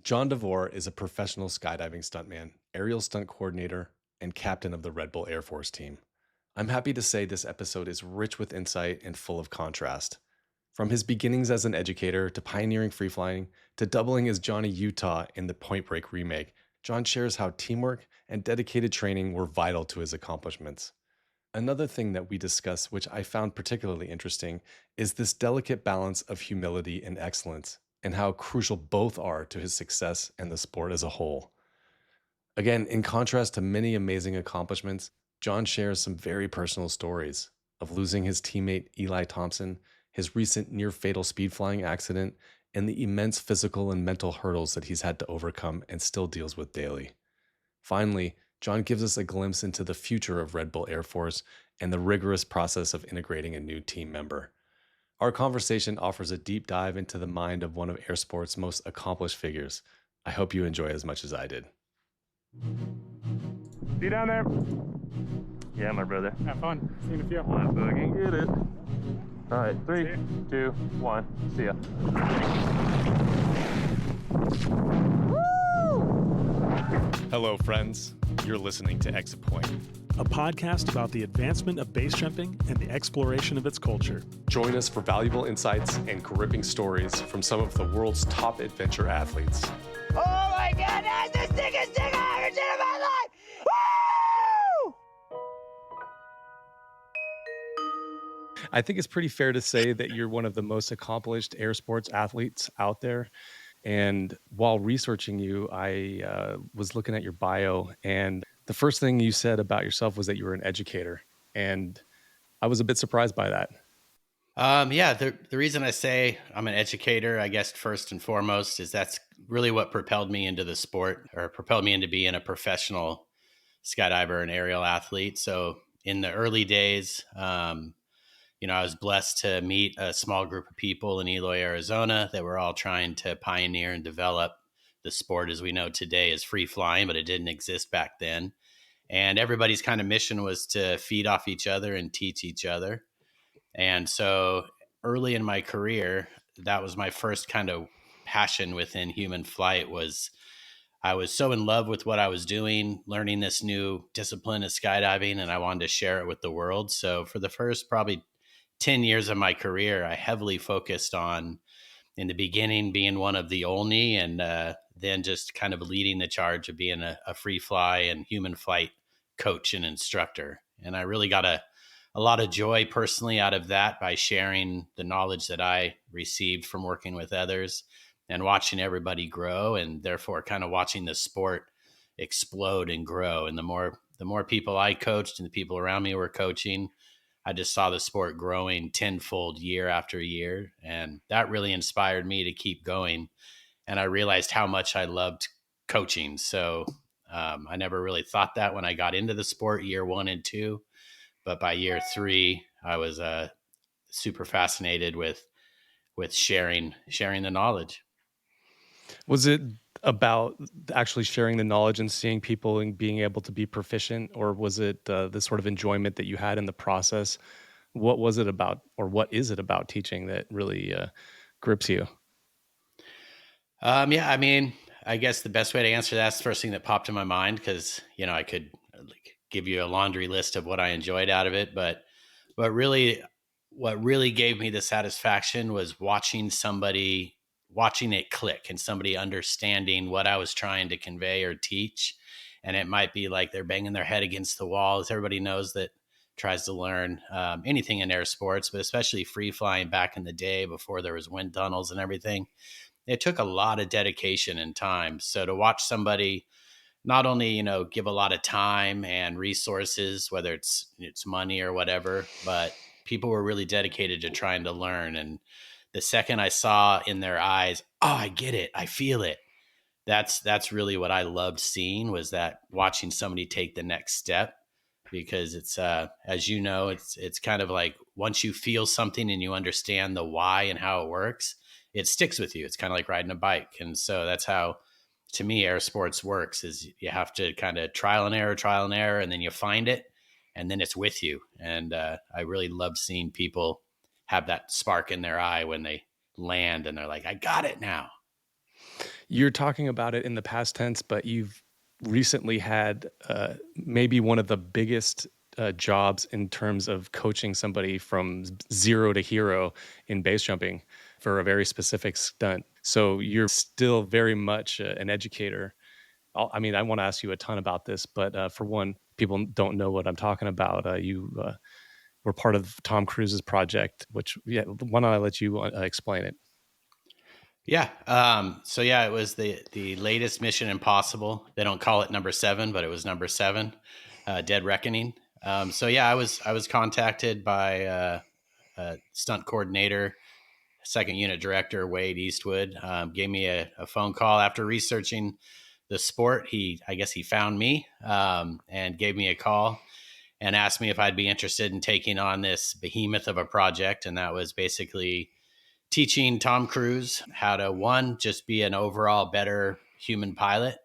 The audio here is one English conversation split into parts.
Jon Devore is a professional skydiving stuntman, aerial stunt coordinator, and captain of the Red Bull Air Force team. I'm happy to say this episode is rich with insight and full of contrast. From his beginnings as an educator to pioneering freeflying to doubling as Johnny Utah in the Point Break remake, Jon shares how teamwork and dedicated training were vital to his accomplishments. Another thing that we discuss, which I found particularly interesting, is this delicate balance of humility and excellence, and how crucial both are to his success and the sport as a whole. Again, in contrast to many amazing accomplishments, Jon shares some very personal stories of losing his teammate Eli Thompson, his recent near fatal speed flying accident, and the immense physical and mental hurdles that he's had to overcome and still deals with daily. Finally, Jon gives us a glimpse into the future of Red Bull Air Force and the rigorous process of integrating a new team member. Our conversation offers a deep dive into the mind of one of air sports' most accomplished figures. I hope you enjoy as much as I did. See you down there. Yeah, my brother. Have fun. See you in a few. Let's fucking get it. All right, 3, See ya. 2, 1. See ya. Hello, friends. You're listening to Exit Point. A podcast about the advancement of base jumping and the exploration of its culture. Join us for valuable insights and gripping stories from some of the world's top adventure athletes. Oh my God, that's the sickest thing I ever did in my life! Woo! I think it's pretty fair to say that you're one of the most accomplished air sports athletes out there. And while researching you, I was looking at your bio, and the first thing you said about yourself was that you were an educator. And I was a bit surprised by that. The reason I say I'm an educator, I guess first and foremost, is that's really what propelled me into the sport, or propelled me into being a professional skydiver and aerial athlete. So in the early days, I was blessed to meet a small group of people in Eloy, Arizona, that were all trying to pioneer and develop the sport as we know today as free flying, but it didn't exist back then. And everybody's kind of mission was to feed off each other and teach each other. And so early in my career, that was my first kind of passion within human flight. Was I was so in love with what I was doing, learning this new discipline of skydiving, and I wanted to share it with the world. So for the first probably 10 years of my career, I heavily focused on, in the beginning, being one of the only, and then just kind of leading the charge of being a free fly and human flight coach and instructor. And I really got a lot of joy personally out of that by sharing the knowledge that I received from working with others and watching everybody grow, and therefore kind of watching the sport explode and grow. And the more people I coached and the people around me were coaching, I just saw the sport growing tenfold year after year. And that really inspired me to keep going. And I realized how much I loved coaching. So I never really thought that when I got into the sport year 1 and 2. But by year 3, I was super fascinated with sharing the knowledge. Was it about actually sharing the knowledge and seeing people and being able to be proficient, or was it the sort of enjoyment that you had in the process? What was it about, or what is it about teaching that really grips you? I guess the best way to answer that's the first thing that popped in my mind, because I could give you a laundry list of what I enjoyed out of it, but really, what really gave me the satisfaction was watching it click and somebody understanding what I was trying to convey or teach. And it might be like they're banging their head against the wall, as everybody knows that tries to learn anything in air sports, but especially free flying back in the day before there was wind tunnels and everything. It took a lot of dedication and time. So to watch somebody not only, give a lot of time and resources, whether it's money or whatever, but people were really dedicated to trying to learn. And the second I saw in their eyes, oh, I get it, I feel it. That's really what I loved seeing, was that watching somebody take the next step, because it's as you know, it's kind of like once you feel something and you understand the why and how it works, it sticks with you. It's kind of like riding a bike. And so that's how, to me, air sports works, is you have to kind of trial and error, and then you find it, and then it's with you. And I really love seeing people have that spark in their eye when they land and they're like, I got it now. You're talking about it in the past tense, but you've recently had maybe one of the biggest jobs in terms of coaching somebody from zero to hero in base jumping for a very specific stunt. So you're still very much an educator. I mean, I want to ask you a ton about this, but for one, people don't know what I'm talking about. You were part of Tom Cruise's project, which, yeah, why don't I let you explain it? Yeah. So yeah, it was the latest Mission Impossible. They don't call it number 7, but it was number 7, Dead Reckoning. So yeah, I was contacted by a stunt coordinator, second unit director Wade Eastwood. Gave me a phone call after researching the sport. I guess he found me and gave me a call and asked me if I'd be interested in taking on this behemoth of a project, and that was basically teaching Tom Cruise how to, one, just be an overall better human pilot,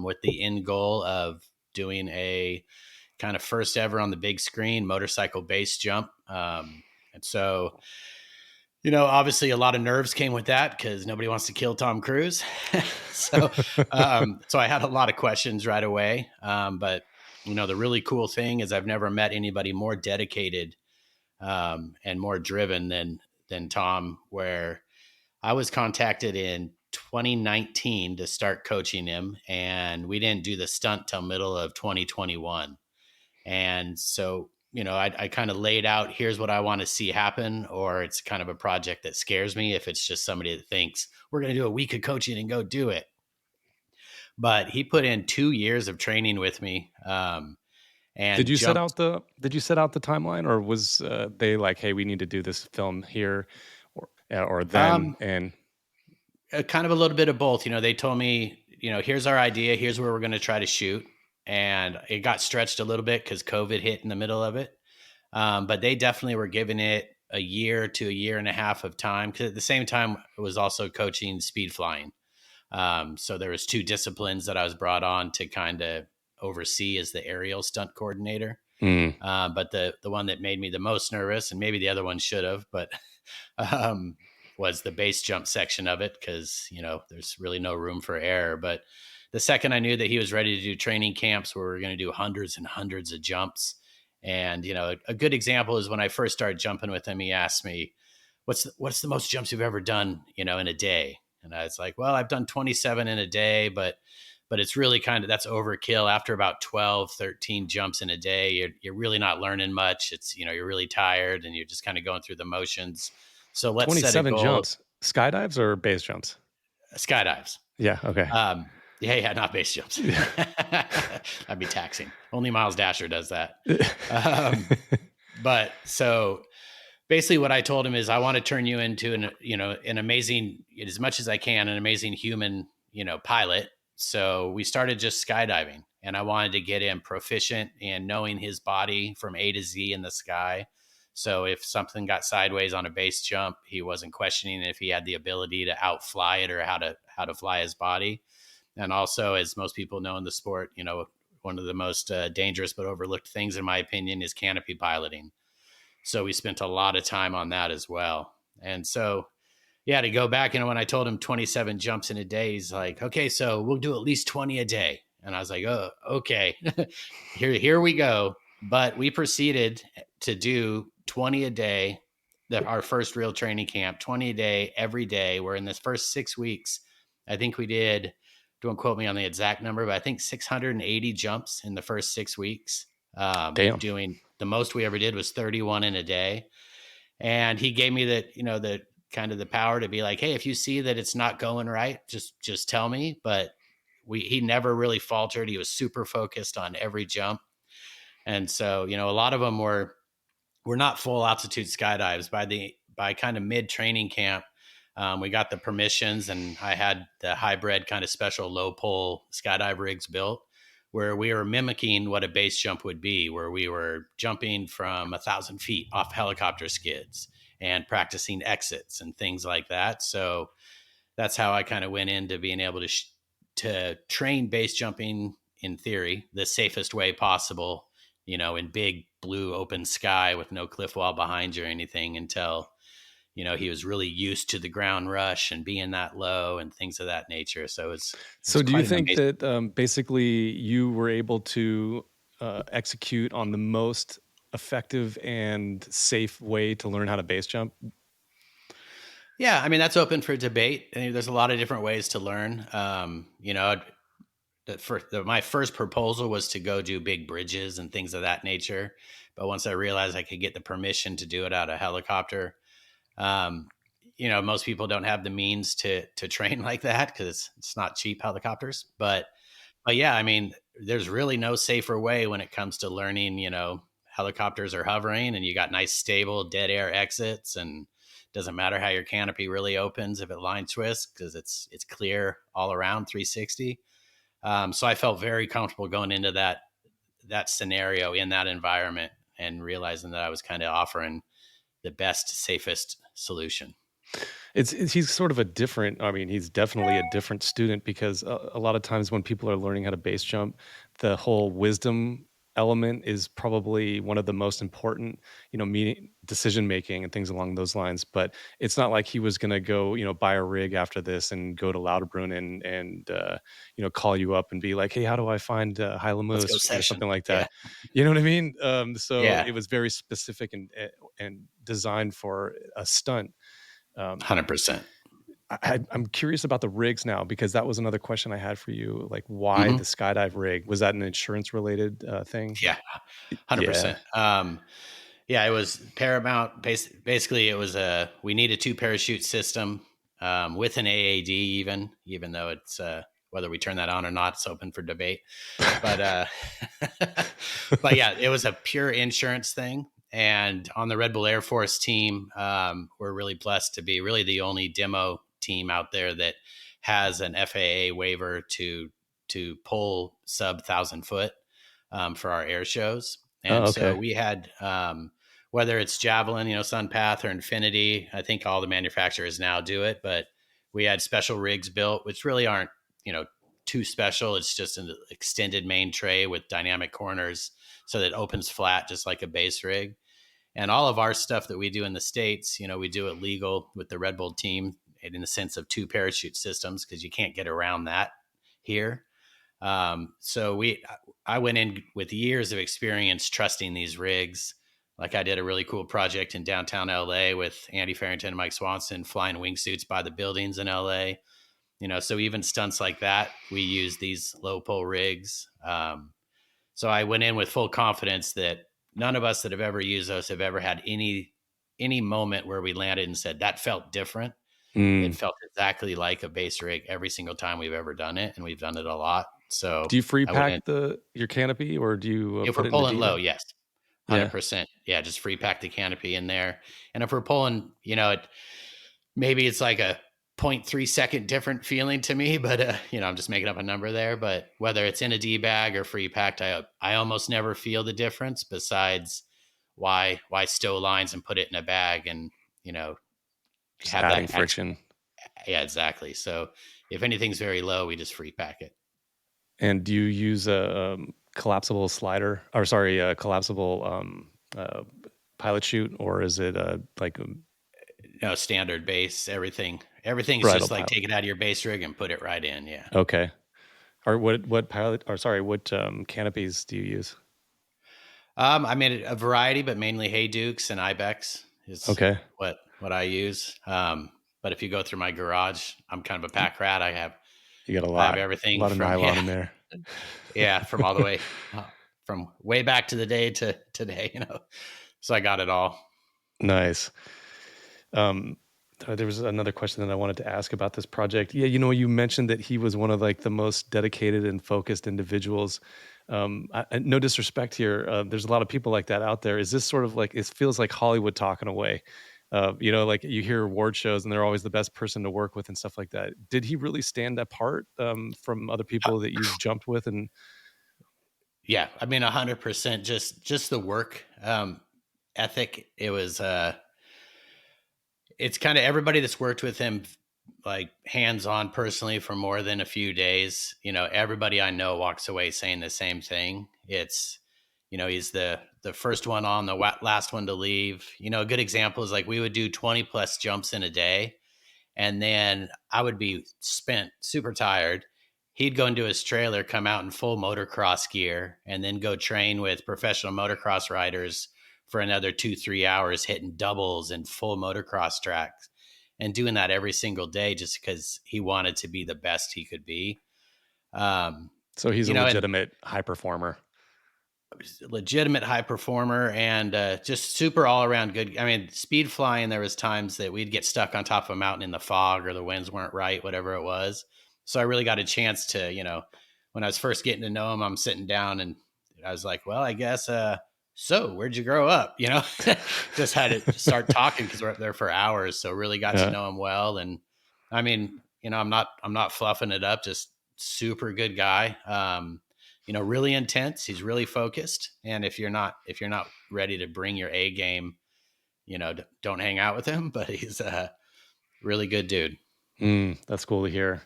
with the end goal of doing a kind of first ever on the big screen motorcycle base jump. And so, obviously a lot of nerves came with that because nobody wants to kill Tom Cruise. so, so I had a lot of questions right away. But the really cool thing is I've never met anybody more dedicated and more driven than Tom, where I was contacted in 2019 to start coaching him, and we didn't do the stunt till middle of 2021. And so, I kind of laid out, here's what I want to see happen, or it's kind of a project that scares me if it's just somebody that thinks we're going to do a week of coaching and go do it. But he put in 2 years of training with me. And Did you set jumped out the timeline, or was they like, hey, we need to do this film here, or then? And kind of a little bit of both. They told me, here's our idea, here's where we're going to try to shoot. And it got stretched a little bit because COVID hit in the middle of it. But they definitely were giving it a year to a year and a half of time, because at the same time I was also coaching speed flying. So there was 2 disciplines that I was brought on to kind of oversee as the aerial stunt coordinator. mm, But the one that made me the most nervous, and maybe the other one should have, but was the base jump section of it, because there's really no room for error. But the second I knew that he was ready to do training camps where we were going to do hundreds and hundreds of jumps, and a good example is when I first started jumping with him, he asked me, "What's the most jumps you've ever done, in a day?" And I was like, "Well, I've done 27 in a day, but it's really that's overkill. After about 12, 13 jumps in a day, you're really not learning much. It's, you're really tired and you're just kind of going through the motions. So let's set a 27 goal." jumps, skydives or base jumps? Skydives. Yeah. Okay. Yeah, not base jumps. That'd be taxing. Only Miles Dasher does that. But so basically what I told him is, I want to turn you into an amazing, as much as I can, an amazing human, pilot. So we started just skydiving, and I wanted to get him proficient in knowing his body from A to Z in the sky. So if something got sideways on a base jump, he wasn't questioning if he had the ability to outfly it or how to fly his body. And also, as most people know in the sport, one of the most dangerous but overlooked things, in my opinion, is canopy piloting. So we spent a lot of time on that as well. And so, yeah, to go back, when I told him 27 jumps in a day, he's like, "Okay, so we'll do at least 20 a day." And I was like, "Oh, okay, here we go." But we proceeded to do 20 a day, our first real training camp, 20 a day, every day. We're in this first 6 weeks. I think we did, don't quote me on the exact number, but I think 680 jumps in the first 6 weeks. Damn. Doing the most we ever did was 31 in a day. And he gave me the kind of the power to be like, "Hey, if you see that it's not going right, just tell me." But he never really faltered. He was super focused on every jump. And so, a lot of them were not full altitude skydives. By kind of mid training camp, we got the permissions, and I had the hybrid kind of special low pole skydive rigs built, where we were mimicking what a base jump would be, where we were jumping from 1,000 feet off helicopter skids and practicing exits and things like that. So that's how I kind of went into being able to train base jumping, in theory, the safest way possible, in big blue open sky with no cliff wall behind you or anything, until he was really used to the ground rush and being that low and things of that nature. So it's So do you quite an think amazing. that basically you were able to execute on the most effective and safe way to learn how to base jump? Yeah, I mean, that's open for debate. I mean, there's a lot of different ways to learn. My first proposal was to go do big bridges and things of that nature. But once I realized I could get the permission to do it out of helicopter, um, most people don't have the means to train like that because it's not cheap helicopters. But yeah, I mean, there's really no safer way when it comes to learning. Helicopters are hovering, and you got nice stable dead air exits, and doesn't matter how your canopy really opens if it line twists because it's clear all around 360. So I felt very comfortable going into that scenario in that environment and realizing that I was kind of offering the best, safest solution. He's sort of a different. I mean, he's definitely a different student because a lot of times when people are learning how to base jump, the whole wisdom element is probably one of the most important, meaning decision making and things along those lines. But it's not like he was going to go, buy a rig after this and go to Lauterbrunn and call you up and be like, hey, how do I find Hyla Let's go Moose or session. something like Yeah. that? You know what I mean? So Yeah. it was very specific and designed for a stunt. 100%. I'm curious about the rigs now because that was another question I had for you. Like, why Hmm. the skydive rig? Was that an insurance related thing? Yeah. Yeah. 100%. Yeah, it was Paramount. Basically, it was we need a 2 parachute system with an AAD, even though it's whether we turn that on or not, it's open for debate. But but yeah, it was a pure insurance thing. And on the Red Bull Air Force team, we're really blessed to be really the only demo team out there that has an FAA waiver to pull sub 1,000 foot for our air shows. Oh, And so okay. we had whether it's Javelin, Sunpath or Infinity. I think all the manufacturers now do it, but we had special rigs built, which really aren't too special. It's just an extended main tray with dynamic corners so that it opens flat just like a base rig. And all of our stuff that we do in the States, we do it legal with the Red Bull team in the sense of 2 parachute systems because you can't get around that here. So I went in with years of experience trusting these rigs. Like I did a really cool project in downtown LA with Andy Farrington and Mike Swanson flying wingsuits by the buildings in LA. So even stunts like that, we use these low pole rigs. So I went in with full confidence that none of us that have ever used those have ever had any moment where we landed and said that felt different. It Mm. felt exactly like a base rig every single time we've ever done it, and we've done it a lot. So Do you free I went in. pack your canopy or do you If put we're it in the pulling D low, bag? yes, Yeah. 100%. Yeah, just free pack the canopy in there. And if we're pulling, maybe it's like a 0.3 second different feeling to me, but I'm just making up a number there. But whether it's in a D bag or free packed, I almost never feel the difference. Besides, why stow lines and put it in a bag and Just have adding that friction. yeah, exactly. So if anything's very low, we just free pack it. And do you use a collapsible slider or sorry, a collapsible pilot chute or is it like a No, standard base, everything's bridal just like pilot? take it out of your base rig and put it right in. Yeah. Okay. Or what pilot or sorry, what canopies do you use? I made a variety, but mainly Hey Dukes and Ibex is Okay. what I use. But if you go through my garage, I'm kind of a pack rat. You got I have a everything lot of from nylon in there. from all the way from way back to the day to today. So I got it all. Nice. Um, there was another question that I wanted to ask about this project. Yeah, you mentioned that he was one of like the most dedicated and focused individuals. No disrespect here. There's a lot of people like that out there. Is this sort of like it feels like Hollywood talking away? Like you hear award shows and they're always the best person to work with and stuff like that. Did he really stand apart from other people that you've jumped with? And Yeah, I mean 100%. Just the work ethic. It's kind of everybody that's worked with him, like hands on personally for more than a few days. Everybody I know walks away saying the same thing. It's he's the the first one on, the last one to leave. You know, a good example is like we would do 20 plus jumps in a day, and then I would be spent, super tired. He'd go into his trailer, come out in full motocross gear, and then go train with professional motocross riders for another 2-3 hours, hitting doubles and full motocross tracks, and doing that every single day just because he wanted to be the best he could be. So he's You a know, and legitimate high performer. legitimate high performer, and just super all around good. I mean, speed flying, there was times that we'd get stuck on top of a mountain in the fog or the winds weren't right, whatever it was. So I really got a chance to, you know, when I was first getting to know him, I'm sitting down and I was like, well, I guess, so where'd you grow up? You know, just had to start talking because we're up there for hours. So really got to know him well. And I mean, you know, I'm not fluffing it up, just super good guy. You know, really intense. He's really focused. And if you're not ready to bring your A game, you know, don't hang out with him, but he's a really good dude. That's cool to hear.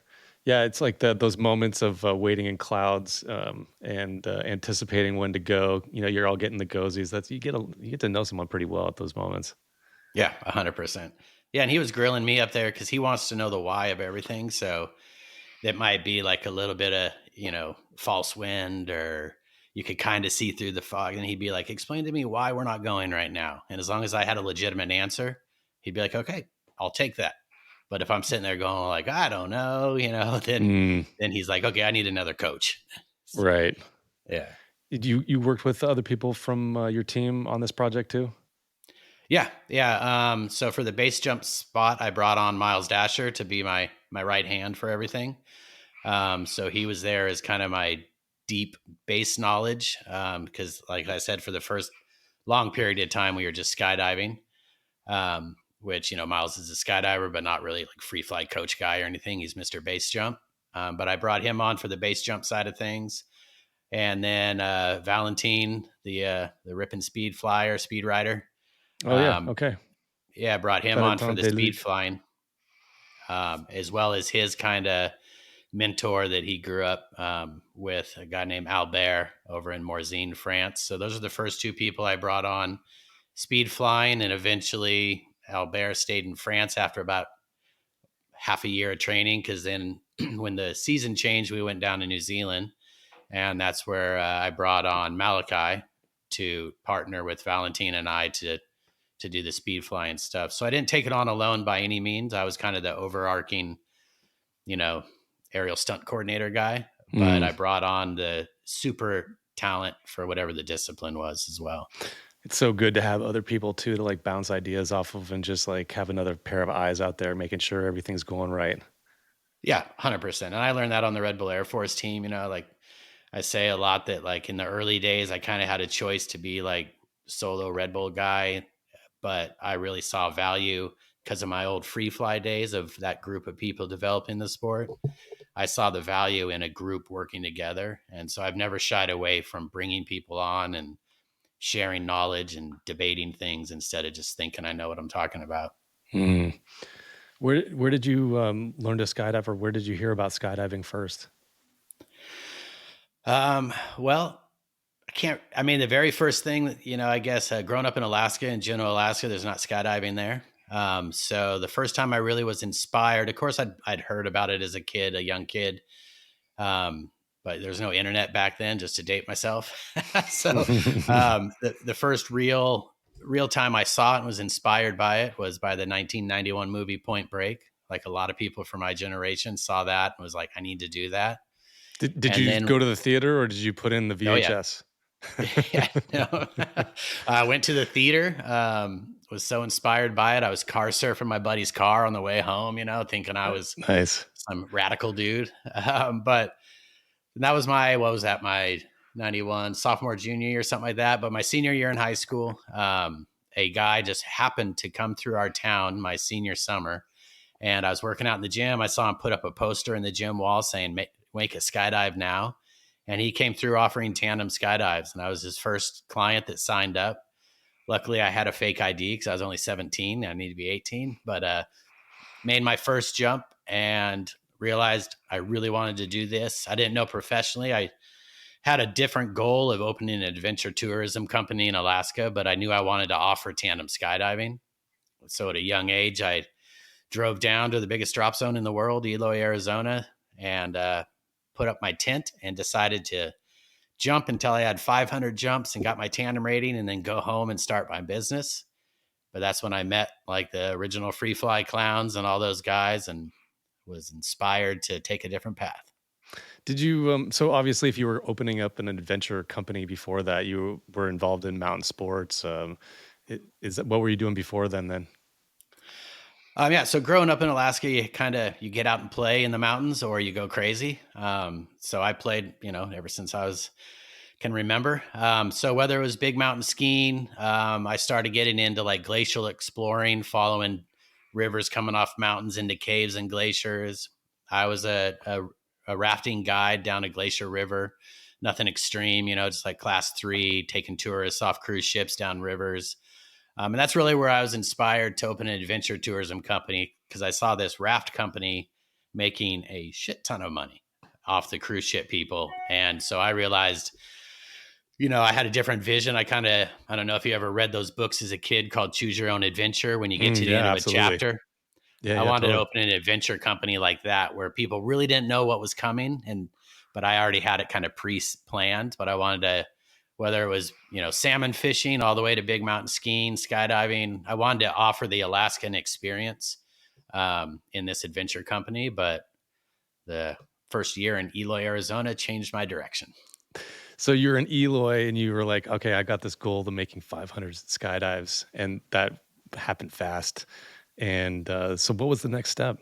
Yeah, it's like those moments of waiting in clouds and anticipating when to go. You know, you're all getting the gozies. That's you get to know someone pretty well at those moments. Yeah, 100%. Yeah, and he was grilling me up there because he wants to know the why of everything. So that might be like a little bit of, you know, false wind, or you could kind of see through the fog. And he'd be like, explain to me why we're not going right now. And as long as I had a legitimate answer, he'd be like, okay, I'll take that. But if I'm sitting there going like, I don't know, you know, then he's like, okay, I need another coach. Right. Yeah. Did you worked with other people from your team on this project too? Yeah. So for the base jump spot, I brought on Miles Dasher to be my right hand for everything. So he was there as kind of my deep base knowledge. Because like I said, for the first long period of time, we were just skydiving. Which, you know, Miles is a skydiver, but not really like free fly coach guy or anything. He's Mr. Base Jump. But I brought him on for the base jump side of things. And then Valentine, the rip and speed flyer, speed rider. Oh yeah. Okay. Yeah, brought him on for the speed flying, as well as his kind of mentor that he grew up with, a guy named Albert over in Morzine, France. So those are the first two people I brought on speed flying, and eventually Albert stayed in France after about half a year of training, because then when the season changed, we went down to New Zealand, and that's where I brought on Malachi to partner with Valentine and I to do the speed flying stuff. So I didn't take it on alone by any means. I was kind of the overarching, you know, aerial stunt coordinator guy, but I brought on the super talent for whatever the discipline was as well. It's so good to have other people too to like bounce ideas off of and just like have another pair of eyes out there making sure everything's going right. Yeah, 100%. And I learned that on the Red Bull Air Force team. You know, like I say a lot that like in the early days, I kind of had a choice to be like solo Red Bull guy, but I really saw value because of my old free fly days of that group of people developing the sport. I saw the value in a group working together. And so I've never shied away from bringing people on and sharing knowledge and debating things instead of just thinking I know what I'm talking about. Where did you learn to skydive, or where did you hear about skydiving first? Well, I mean, the very first thing, you know, I guess growing up in Alaska, in Juneau, Alaska, there's not skydiving there. So the first time I really was inspired, of course, I'd heard about it as a kid, a young kid. But there's no internet back then, just to date myself. So the first real time I saw it and was inspired by it was by the 1991 movie Point Break. Like a lot of people from my generation saw that and was like, I need to do that. Did you then go to the theater, or did you put in the VHS? No. I went to the theater, was so inspired by it. I was car surfing my buddy's car on the way home, you know, thinking I was nice, some radical dude. But that was my 91 sophomore, junior year, something like that. But my senior year in high school, a guy just happened to come through our town my senior summer, and I was working out in the gym. I saw him put up a poster in the gym wall saying, make a skydive now. And he came through offering tandem skydives, and I was his first client that signed up. Luckily, I had a fake ID because I was only 17. I need to be 18, but made my first jump and realized I really wanted to do this. I didn't know professionally. I had a different goal of opening an adventure tourism company in Alaska, but I knew I wanted to offer tandem skydiving. So at a young age, I drove down to the biggest drop zone in the world, Eloy, Arizona, and put up my tent and decided to jump until I had 500 jumps and got my tandem rating, and then go home and start my business. But that's when I met like the original free fly clowns and all those guys, and was inspired to take a different path. Did you, so obviously if you were opening up an adventure company before that, you were involved in mountain sports. What were you doing before then? Yeah. So growing up in Alaska, you get out and play in the mountains, or you go crazy. So I played, ever since can remember. So whether it was big mountain skiing, I started getting into like glacial exploring, following rivers coming off mountains into caves and glaciers. I was a rafting guide down a glacier river, nothing extreme, just like class 3, taking tourists off cruise ships down rivers. And that's really where I was inspired to open an adventure tourism company, because I saw this raft company making a shit ton of money off the cruise ship people. And so I realized, I had a different vision. I don't know if you ever read those books as a kid called Choose Your Own Adventure, when you get to the end of absolutely. a chapter. Yeah, I wanted totally. to open an adventure company like that, where people really didn't know what was coming, but I already had it kind of pre-planned. But I wanted to, whether it was, salmon fishing all the way to big mountain skiing, skydiving, I wanted to offer the Alaskan experience in this adventure company. But the first year in Eloy, Arizona changed my direction. So you're in Eloy and you were like, okay, I got this goal to making 500 skydives, and that happened fast. And so what was the next step?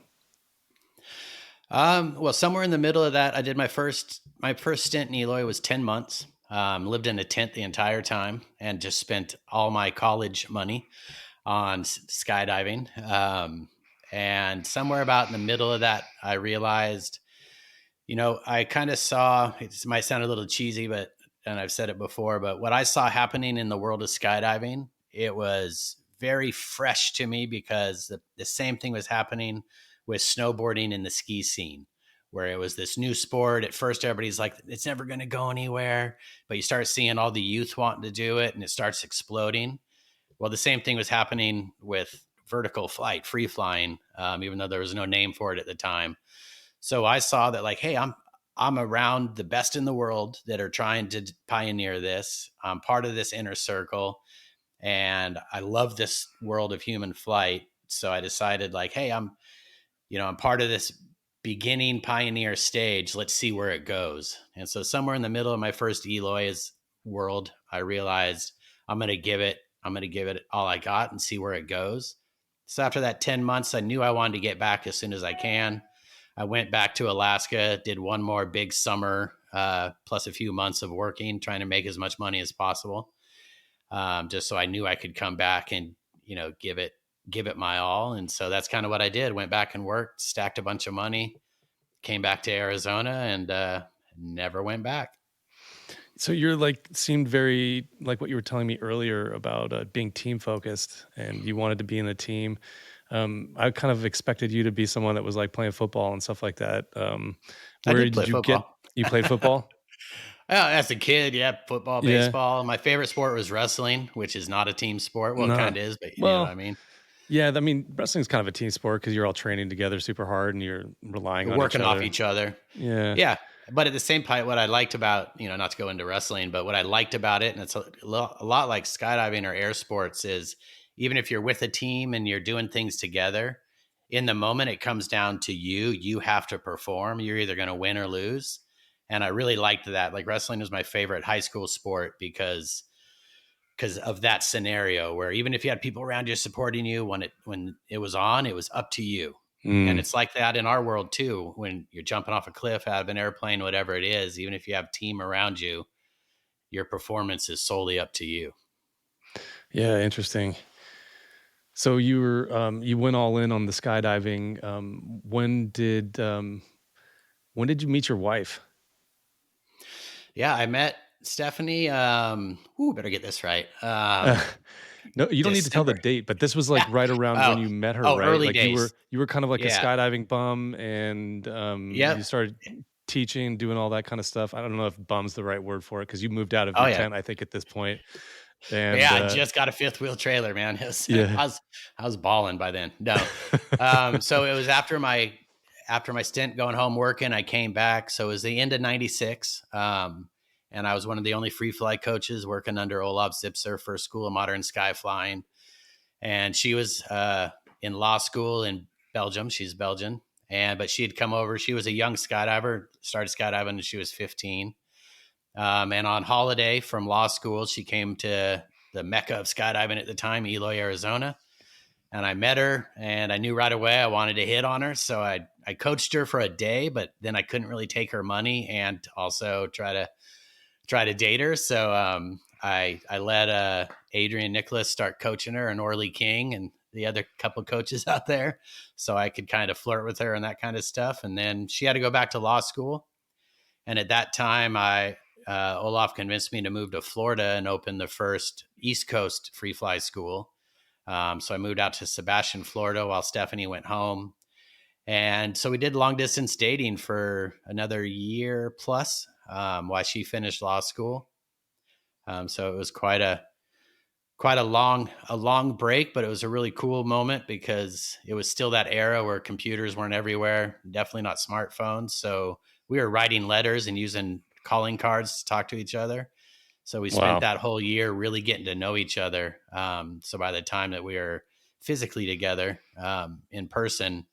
Well, somewhere in the middle of that, I did my first stint in Eloy was 10 months. Lived in a tent the entire time and just spent all my college money on skydiving. And somewhere about in the middle of that, I realized, I kind of saw, it might sound a little cheesy, and I've said it before, but what I saw happening in the world of skydiving, it was very fresh to me, because the same thing was happening with snowboarding in the ski scene, where it was this new sport. At first, everybody's like, it's never going to go anywhere, but you start seeing all the youth wanting to do it, and it starts exploding. Well, the same thing was happening with vertical flight, free flying, even though there was no name for it at the time. So I saw that, like, hey, I'm around the best in the world that are trying to pioneer this. I'm part of this inner circle, and I love this world of human flight. So I decided, like, hey, I'm part of this beginning pioneer stage. Let's see where it goes. And so somewhere in the middle of my first Eloy's world, I realized I'm going to give it all I got and see where it goes. So after that 10 months, I knew I wanted to get back as soon as I can. I went back to Alaska, did one more big summer, plus a few months of working, trying to make as much money as possible. Just so I knew I could come back and, give it my all. And so that's kind of what I did. Went back and worked, stacked a bunch of money, came back to Arizona, and never went back. So you're seemed very like what you were telling me earlier about being team focused, and you wanted to be in a team. I kind of expected you to be someone that was like playing football and stuff like that. I Where did play did you football. You played football? As a kid, yeah, football, Yeah. baseball. My favorite sport was wrestling, which is not a team sport. Well, No. it kind of is, but you know what I mean? Yeah, I mean, wrestling's kind of a team sport because you're all training together super hard and you're relying on Working each other. off each other. Yeah. Yeah. But at the same time, what I liked about, not to go into wrestling, but what I liked about it, and it's a lot like skydiving or air sports, is even if you're with a team and you're doing things together, in the moment, it comes down to you. You have to perform. You're either going to win or lose. And I really liked that. Like, wrestling was my favorite high school sport because of that scenario, where even if you had people around you supporting you, when it was on, it was up to you. And it's like that in our world too. When you're jumping off a cliff, out of an airplane, whatever it is, even if you have team around you, your performance is solely up to you. Yeah, interesting. So you were you went all in on the skydiving. When did you meet your wife? Yeah, I met Stephanie. Better get this right. No, you don't need to tell the December. date, but this was like right around when you met her, right? Early Like days. you were kind of like a Yeah. skydiving bum, and Yep. you started. teaching, doing all that kind of stuff. I don't know if bum's the right word for it because you moved out of Oh your yeah. tent, I think, at this point. And Yeah, I just got a fifth wheel trailer, man. yeah. I was balling by then. No. So it was after my stint going home working, I came back. So it was the end of 96. And I was one of the only free fly coaches working under Olaf Zipser for School of Modern Sky Flying. And she was in law school in Belgium. She's Belgian. But she had come over. She was a young skydiver, started skydiving when she was 15. And on holiday from law school, she came to the mecca of skydiving at the time, Eloy, Arizona. And I met her, and I knew right away I wanted to hit on her. So I coached her for a day, but then I couldn't really take her money and also try to date her. So I let Adrian Nicholas start coaching her, and Orly King and the other couple of coaches out there, so I could kind of flirt with her and that kind of stuff. And then she had to go back to law school. And at that time, Olaf convinced me to move to Florida and open the first East Coast free fly school. So I moved out to Sebastian, Florida, while Stephanie went home. And so we did long distance dating for another year plus while she finished law school. So it was quite a long break, but it was a really cool moment because it was still that era where computers weren't everywhere, definitely not smartphones. So we were writing letters and using calling cards to talk to each other. So we spent Wow. that whole year really getting to know each other. So by the time that we were physically together in person,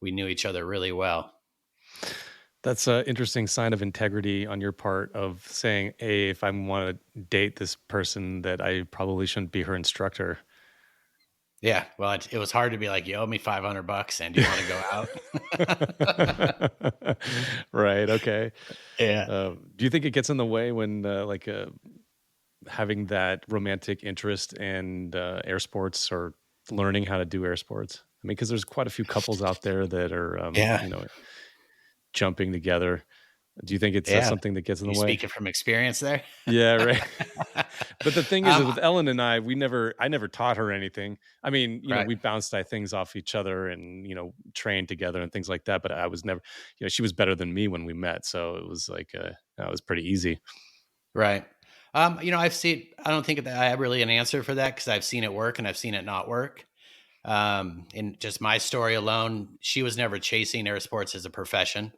we knew each other really well. That's an interesting sign of integrity on your part of saying, hey, if I want to date this person, that I probably shouldn't be her instructor. Yeah. Well, it was hard to be like, you owe me $500 and do you want to go out? Right. Okay. Yeah. Do you think it gets in the way when having that romantic interest in air sports or learning how to do air sports? I mean, because there's quite a few couples out there that are, Yeah. jumping together. Do you think it's Yeah. something that gets in You the way? speaking from experience there? Yeah, right. But the thing is, Um, with Ellen and I never taught her anything. I mean, Right. we bounced things off each other and, trained together and things like that. But I was never, she was better than me when we met. So it was like, it was pretty easy. Right. I don't think that I have really an answer for that because I've seen it work and I've seen it not work. In just my story alone, she was never chasing air sports as a profession.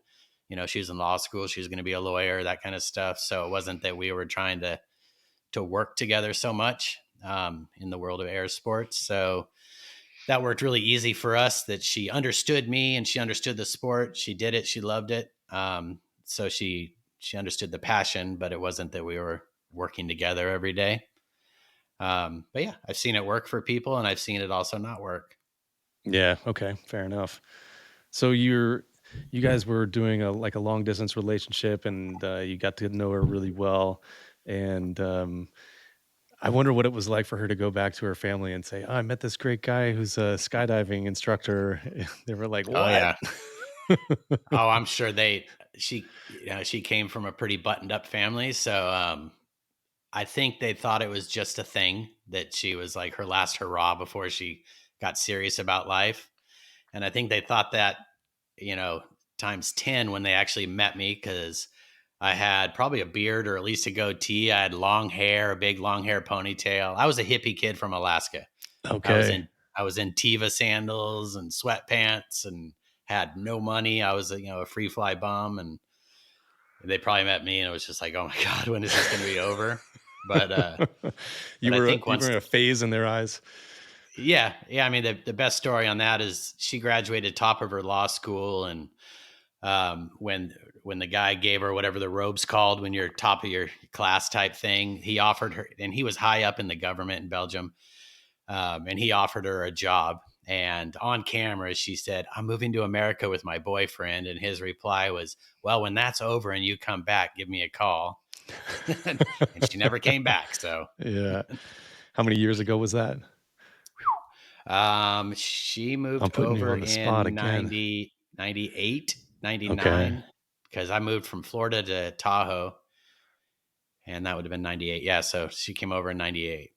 She was in law school. She was going to be a lawyer, that kind of stuff. So it wasn't that we were trying to work together so much in the world of air sports. So that worked really easy for us, that she understood me and she understood the sport. She did it. She loved it. So she understood the passion, but it wasn't that we were working together every day. But yeah, I've seen it work for people and I've seen it also not work. Yeah. Okay. Fair enough. So you guys were doing a long distance relationship, and you got to know her really well. And I wonder what it was like for her to go back to her family and say, "Oh, I met this great guy who's a skydiving instructor." They were like, "What?" Oh yeah. Oh, I'm sure she came from a pretty buttoned up family. So I think they thought it was just a thing, that she was like her last hurrah before she got serious about life. And I think they thought that, times 10 when they actually met me, because I had probably a beard or at least a goatee. I had long hair, a big long hair ponytail. I was a hippie kid from Alaska. Okay. I was in Teva sandals and sweatpants and had no money. I was a free fly bum, and they probably met me and it was just like, oh my God, when is this going to be over? But you I were think you were in a phase in their eyes. yeah. I mean, the best story on that is she graduated top of her law school, and when the guy gave her whatever the robe's called when you're top of your class type thing, he offered her, and he was high up in the government in Belgium, and he offered her a job. And on camera, she said, "I'm moving to America with my boyfriend." And his reply was, "Well, when that's over and you come back, give me a call." And she never came back. So Yeah. How many years ago was that? she I'm moved putting you over on the spot in again. 98, Okay. 99, because I moved from Florida to Tahoe, and that would have been 98. Yeah, so she came over in 98.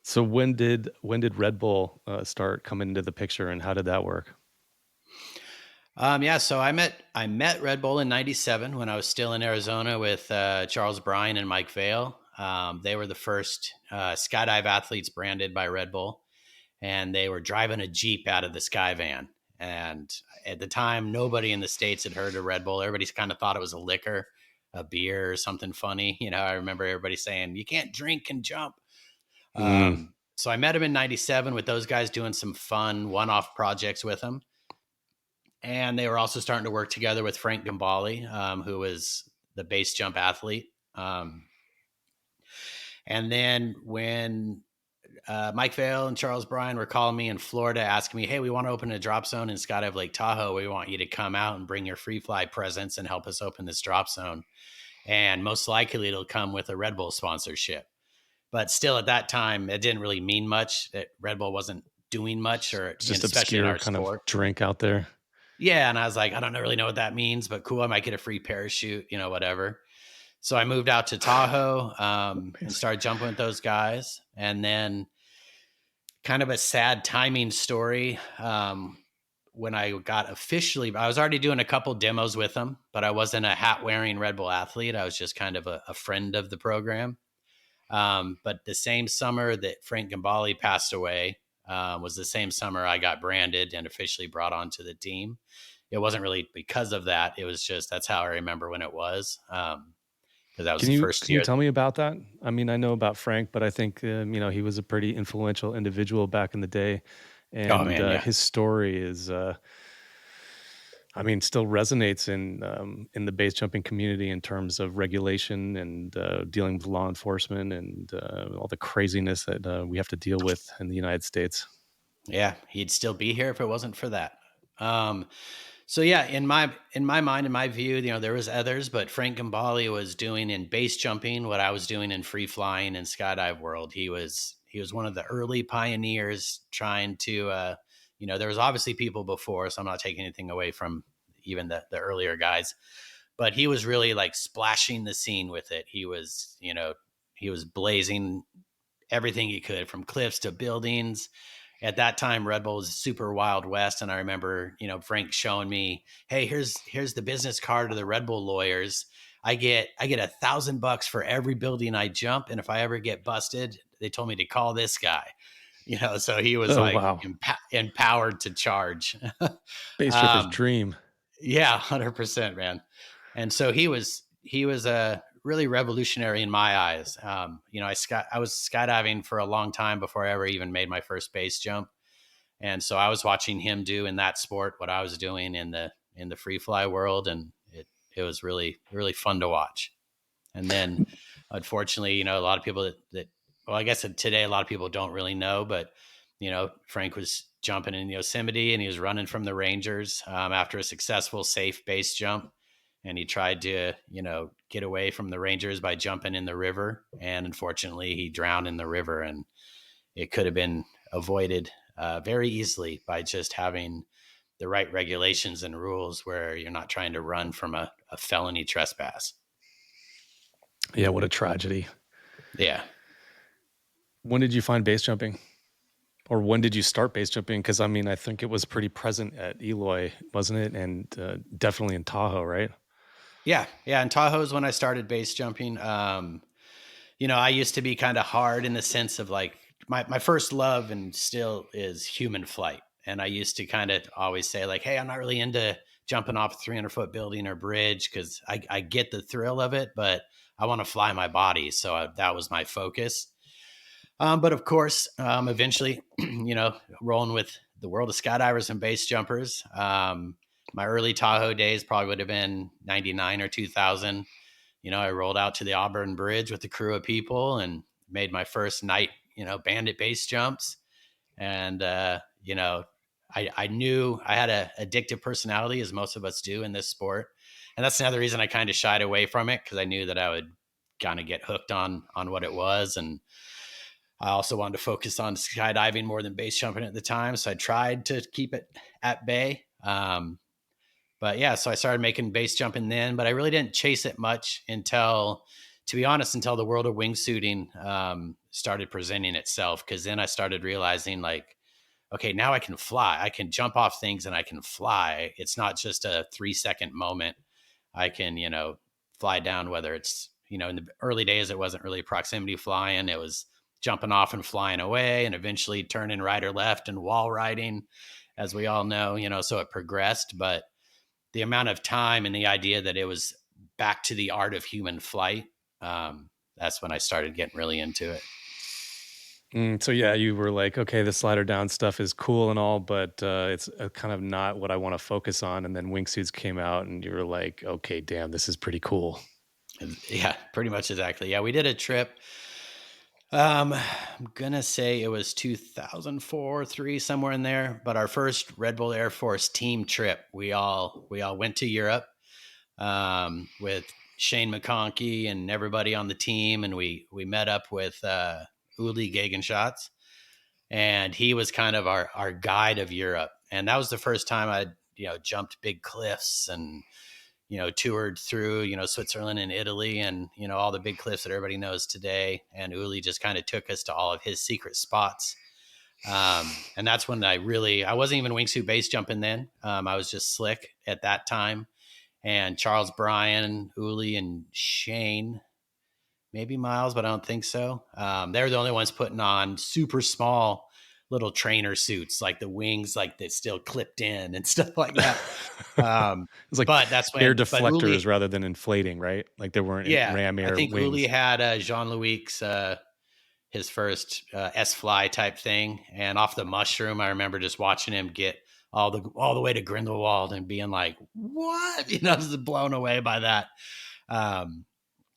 So when did Red Bull start coming into the picture, and how did that work? Yeah, so I met Red Bull in '97 when I was still in Arizona with Charles Bryan and Mike Vale. They were the first skydive athletes branded by Red Bull, and they were driving a Jeep out of the Sky Van. And at the time, nobody in the States had heard of Red Bull. Everybody kind of thought it was a liquor, a beer, or something funny. I remember everybody saying, you can't drink and jump. Mm. So I met him in '97 with those guys doing some fun one-off projects with him. And they were also starting to work together with Frank Gambale, who was the base jump athlete. And then when Mike Vale and Charles Bryan were calling me in Florida, asking me, "Hey, we want to open a drop zone in Skydive Lake Tahoe. We want you to come out and bring your free fly presence and help us open this drop zone. And most likely it'll come with a Red Bull sponsorship." But still, at that time, it didn't really mean much. That Red Bull wasn't doing much, or It's just especially in obscure our kind sport. of drink out there. Yeah, and I was like, I don't really know what that means, but cool. I might get a free parachute, whatever. So I moved out to Tahoe and started jumping with those guys. And then kind of a sad timing story. When I got officially, I was already doing a couple demos with them, but I wasn't a hat wearing Red Bull athlete. I was just kind of a friend of the program. But the same summer that Frank Gambale passed away was the same summer I got branded and officially brought onto the team. It wasn't really because of that. It was just, that's how I remember when it was. Because that was the first Can year. you tell me about that? I mean, I know about Frank, but I think he was a pretty influential individual back in the day, and Oh man, yeah. his story is, still resonates in the base jumping community in terms of regulation and dealing with law enforcement and all the craziness that we have to deal with in the United States. Yeah, he'd still be here if it wasn't for that. So yeah, in my mind, in my view, there was others, but Frank Gambale was doing in base jumping what I was doing in free flying and skydive world. He was one of the early pioneers trying to, there was obviously people before, so I'm not taking anything away from even the earlier guys, but he was really like splashing the scene with it. He was blazing everything he could, from cliffs to buildings. At that time, Red Bull was super Wild West. And I remember, Frank showing me, "Hey, here's the business card of the Red Bull lawyers. I get $1,000 for every building I jump. And if I ever get busted, they told me to call this guy." So he was Wow. empowered to charge. Base tripper's dream. Yeah, 100%, man. And so he was really revolutionary in my eyes. I was skydiving for a long time before I ever even made my first base jump. And so I was watching him do in that sport what I was doing in the free fly world. And it was really, really fun to watch. And then unfortunately, a lot of people well, I guess today a lot of people don't really know, but Frank was jumping in Yosemite and he was running from the Rangers after a successful safe base jump. And he tried to, get away from the Rangers by jumping in the river. And unfortunately, he drowned in the river. And it could have been avoided very easily by just having the right regulations and rules where you're not trying to run from a felony trespass. Yeah, what a tragedy. Yeah. When did you find base jumping? Or when did you start base jumping? Because, I think it was pretty present at Eloy, wasn't it? And definitely in Tahoe, right? Yeah. And Tahoe is when I started base jumping. I used to be kind of hard in the sense of like my first love and still is human flight. And I used to kind of always say like, "Hey, I'm not really into jumping off a 300-foot building or bridge because I get the thrill of it, but I want to fly my body." So that was my focus. But of course, eventually, rolling with the world of skydivers and base jumpers, my early Tahoe days probably would have been 99 or 2000. I rolled out to the Auburn Bridge with a crew of people and made my first night, bandit base jumps. And, I knew I had a addictive personality, as most of us do in this sport. And that's another reason I kind of shied away from it, because I knew that I would kind of get hooked on what it was. And I also wanted to focus on skydiving more than base jumping at the time. So I tried to keep it at bay. But yeah, so I started making base jumping then, but I really didn't chase it much until the world of wingsuiting started presenting itself. Because then I started realizing like okay, now I can fly. I can jump off things and I can fly. It's not just a 3-second moment. I can, fly down, whether it's, in the early days, it wasn't really proximity flying. It was jumping off and flying away and eventually turning right or left and wall riding, as we all know, so it progressed. But the amount of time and the idea that it was back to the art of human flight, that's when I started getting really into it. So yeah, you were like, okay, the slider down stuff is cool and all, but it's kind of not what I want to focus on. And then wingsuits came out, and you were like, okay, damn, this is pretty cool. Yeah, pretty much exactly. Yeah, we did a trip. I'm gonna say it was 2004, 3, somewhere in there. But our first Red Bull Air Force team trip, we all went to Europe with Shane McConkey and everybody on the team, and we met up with Uli Gegenshots, and he was kind of our guide of Europe. And that was the first time I jumped big cliffs and toured through, Switzerland and Italy and, all the big cliffs that everybody knows today. And Uli just kind of took us to all of his secret spots. And that's when I wasn't even wingsuit base jumping then. I was just slick at that time. And Charles Bryan, Uli, and Shane, maybe Miles, but I don't think so. They're the only ones putting on super small little trainer suits, like the wings, like that's still clipped in and stuff like that. It's like, but that's when air deflectors Uli, rather than inflating, right? Like there weren't ram air I think wings. Uli had Jean-Louis' his first S-Fly type thing, and off the mushroom, I remember just watching him get all the way to Grindelwald and being like, "What?" Just blown away by that.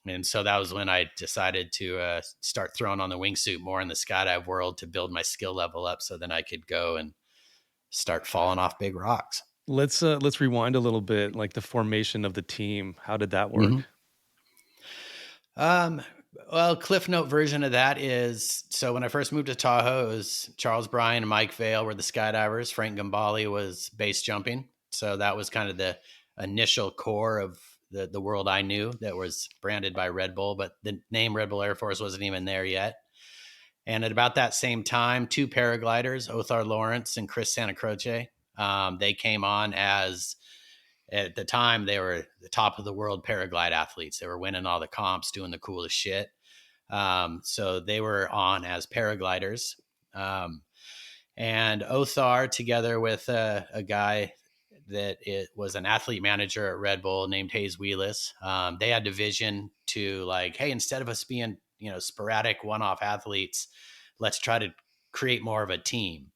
And so that was when I decided to start throwing on the wingsuit more in the skydive world to build my skill level up, so then I could go and start falling off big rocks. Let's rewind a little bit, like the formation of the team. How did that work? Well, Cliff Note version of that is, so when I first moved to Tahoe, it was Charles Bryan and Mike Vale were the skydivers. Frank Gambale was base jumping. So that was kind of the initial core of the world I knew that was branded by Red Bull, but the name Red Bull Air Force wasn't even there yet. And at about that same time, 2 paragliders, Othar Lawrence and Chris Santa Croce, they came on as, at the time, they were the top of the world paraglide athletes. They were winning all the comps, doing the coolest shit. So they were on as paragliders. And Othar, together with a guy that it was an athlete manager at Red Bull named Hayes Wheelis, they had the vision to like, hey, instead of us being, sporadic one-off athletes, let's try to create more of a team.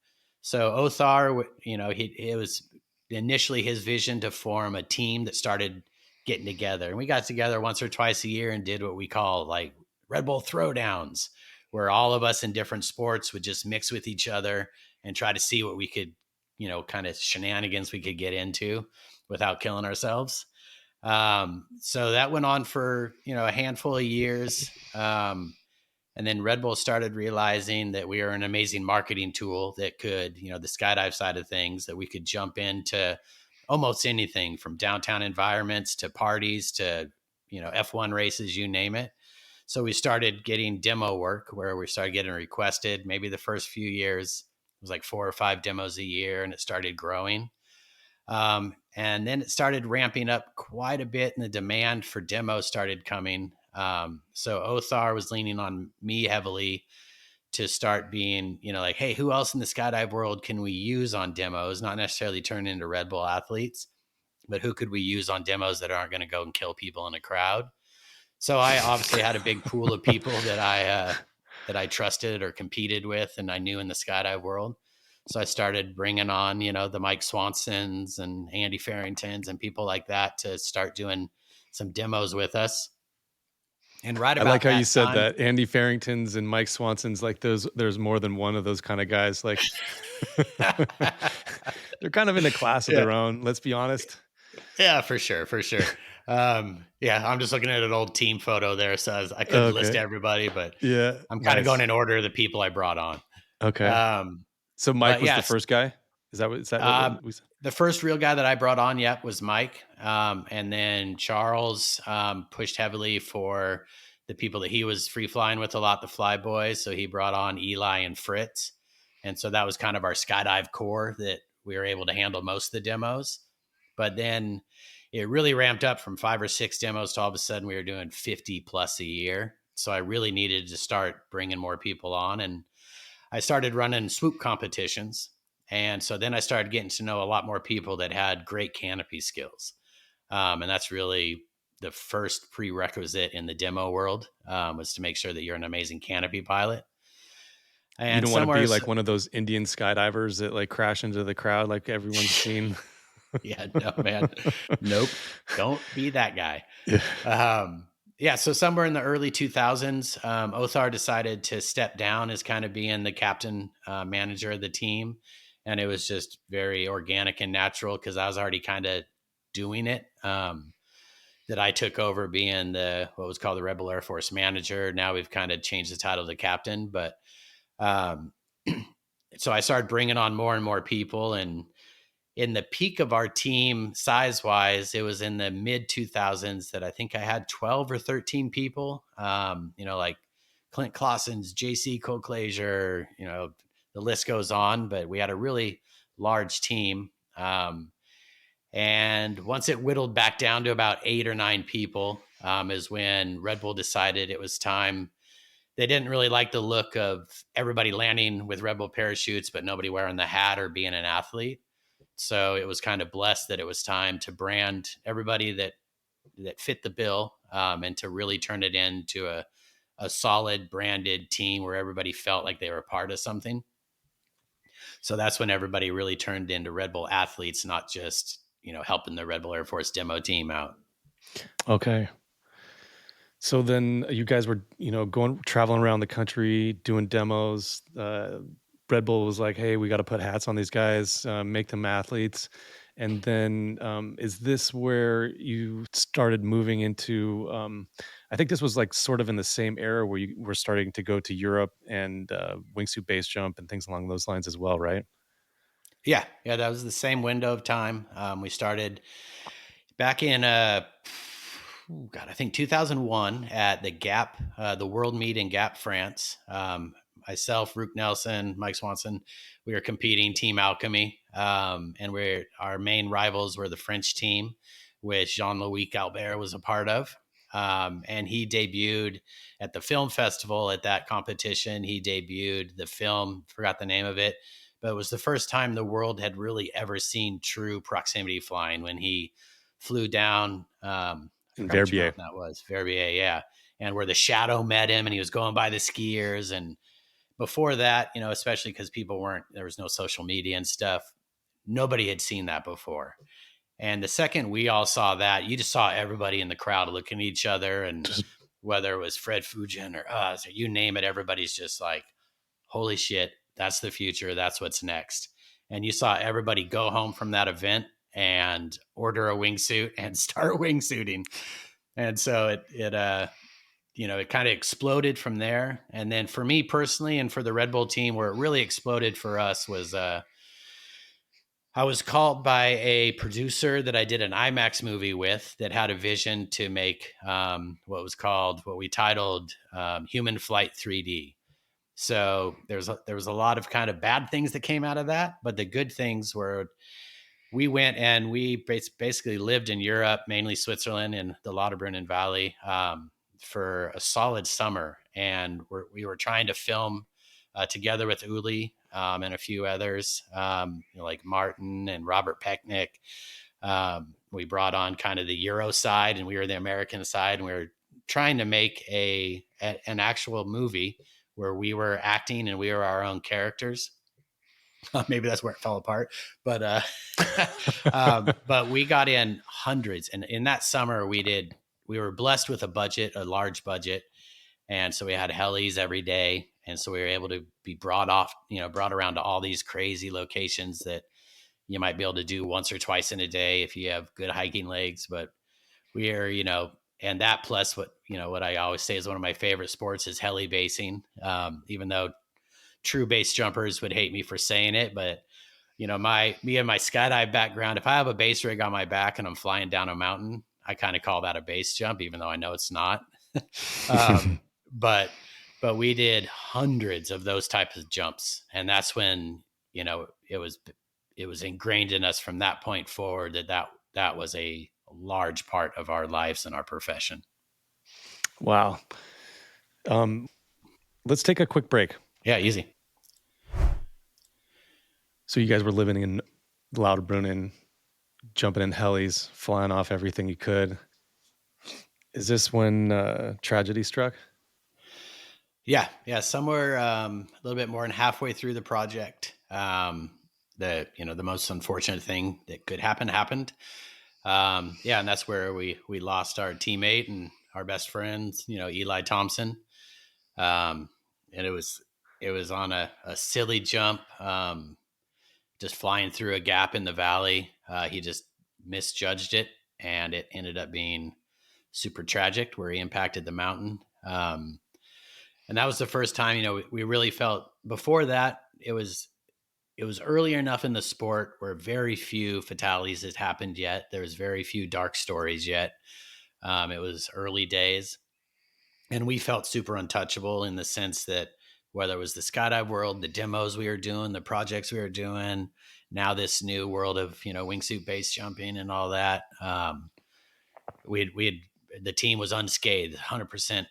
So Othar, it was initially his vision to form a team that started getting together. And we got together once or twice a year and did what we call like Red Bull throwdowns, where all of us in different sports would just mix with each other and try to see what we could, kind of shenanigans we could get into without killing ourselves. So that went on for, a handful of years. And then Red Bull started realizing that we are an amazing marketing tool that could, the skydive side of things, that we could jump into almost anything from downtown environments to parties to, F1 races, you name it. So we started getting demo work where we started getting requested. Maybe the first few years it was like 4 or 5 demos a year, and it started growing. And then it started ramping up quite a bit, and the demand for demos started coming. So Othar was leaning on me heavily to start being, like, hey, who else in the skydive world can we use on demos? Not necessarily turn into Red Bull athletes, but who could we use on demos that aren't going to go and kill people in a crowd? So I obviously had a big pool of people that I trusted or competed with, and I knew in the skydive world. So I started bringing on, the Mike Swansons and Andy Farringtons and people like that to start doing some demos with us. And right about I like how that you said time, that. Andy Farringtons and Mike Swansons, like there's more than one of those kind of guys. Like they're kind of in a class of their own, let's be honest. Yeah, for sure. Yeah, I'm just looking at an old team photo there, so I couldn't list everybody, but yeah, I'm kind of going in order of the people I brought on. Okay. So Mike was the yes, first guy? Is that what we said? The first real guy that I brought on, was Mike. And then Charles pushed heavily for the people that he was free flying with a lot, the fly boys. So he brought on Eli and Fritz. And so that was kind of our skydive core that we were able to handle most of the demos. But then it really ramped up from 5 or 6 demos to all of a sudden we were doing 50 plus a year. So I really needed to start bringing more people on. And I started running swoop competitions. And so then I started getting to know a lot more people that had great canopy skills. And that's really the first prerequisite in the demo world, was to make sure that you're an amazing canopy pilot. You And don't want to somewhere, be like one of those Indian skydivers that like crash into the crowd like everyone's seen. yeah, no, man, nope, don't be that guy. Yeah. Yeah, so somewhere in the early 2000s, Othar decided to step down as kind of being the captain manager of the team. And it was just very organic and natural because I was already kind of doing it. That I took over being what was called the Rebel Air Force manager. Now we've kind of changed the title to captain. But so I started bringing on more and more people. And in the peak of our team size wise, it was in the mid 2000s that I think I had 12 or 13 people, like Clint Clausen's, JC Colclazier, the list goes on, but we had a really large team. And once it whittled back down to about 8 or 9 people, is when Red Bull decided it was time. They didn't really like the look of everybody landing with Red Bull parachutes, but nobody wearing the hat or being an athlete. So it was kind of blessed that it was time to brand everybody that fit the bill, and to really turn it into a solid branded team where everybody felt like they were a part of something. So that's when everybody really turned into Red Bull athletes, not just, helping the Red Bull Air Force demo team out. Okay. So then you guys were, traveling around the country doing demos. Red Bull was like, hey, we got to put hats on these guys, make them athletes. And then is this where you started moving into, I think this was like sort of in the same era where you were starting to go to Europe and wingsuit base jump and things along those lines as well, right? Yeah, that was the same window of time. We started back in, I think 2001 at the Gap, the World Meet in Gap, France. Myself, Rook Nelson, Mike Swanson, we were competing Team Alchemy, and our main rivals were the French team, which Jean-Louis Albert was a part of. And he debuted at the film festival at that competition. He debuted the film, forgot the name of it, but it was the first time the world had really ever seen true proximity flying when he flew down. In Verbier. That was Verbier, yeah. And where the shadow met him and he was going by the skiers. And before that, especially because there was no social media and stuff, nobody had seen that before. And the second we all saw that, you just saw everybody in the crowd looking at each other. And whether it was Fred Fugin or us, or you name it, everybody's just like, holy shit, that's the future. That's what's next. And you saw everybody go home from that event and order a wingsuit and start wingsuiting. And so it kind of exploded from there. And then for me personally, and for the Red Bull team, where it really exploded for us was, I was called by a producer that I did an IMAX movie with that had a vision to make what we titled Human Flight 3D. So there was a lot of kind of bad things that came out of that, but the good things were we went and we basically lived in Europe, mainly Switzerland and the Lauterbrunnen Valley, for a solid summer. And we were trying to film together with Uli and a few others, like Martin and Robert Pecknick. We brought on kind of the Euro side and we were the American side. And we were trying to make an actual movie where we were acting and we were our own characters. Maybe that's where it fell apart, but we got in hundreds. And in that summer we were blessed with a large budget. And so we had helis every day. And so we were able to be brought around to all these crazy locations that you might be able to do once or twice in a day if you have good hiking legs. But we are, and that plus what I always say is one of my favorite sports is heli basing. Even though true base jumpers would hate me for saying it, but me and my skydive background, if I have a base rig on my back and I'm flying down a mountain, I kind of call that a base jump, even though I know it's not. But but we did hundreds of those types of jumps. And that's when, it was ingrained in us from that point forward that was a large part of our lives and our profession. Wow. Let's take a quick break. Yeah, easy. So you guys were living in Lauterbrunnen, jumping in helis, flying off everything you could. Is this when tragedy struck? Yeah. Somewhere a little bit more than halfway through the project, the most unfortunate thing that could happen happened. And that's where we lost our teammate and our best friends, Eli Thompson. And it was on a silly jump, just flying through a gap in the valley. He just misjudged it, and it ended up being super tragic where he impacted the mountain. And that was the first time, we really felt. Before that, it was early enough in the sport where very few fatalities had happened yet. There was very few dark stories yet. It was early days, and we felt super untouchable in the sense that whether it was the skydive world, the demos we were doing, the projects we were doing, now this new world of, wingsuit base jumping and all that, the team was unscathed, 100%,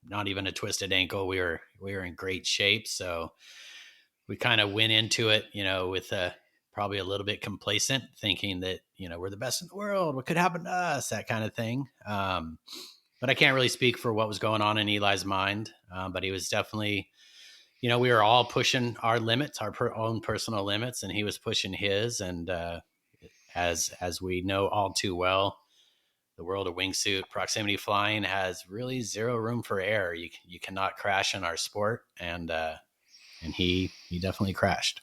not even a twisted ankle. We were in great shape. So we kind of went into it, with probably a little bit complacent, thinking that, we're the best in the world. What could happen to us? That kind of thing. But I can't really speak for what was going on in Eli's mind. But he was definitely, we were all pushing our limits, our own personal limits, and he was pushing his. And as we know all too well, the world of wingsuit proximity flying has really zero room for error. You cannot crash in our sport, and he definitely crashed.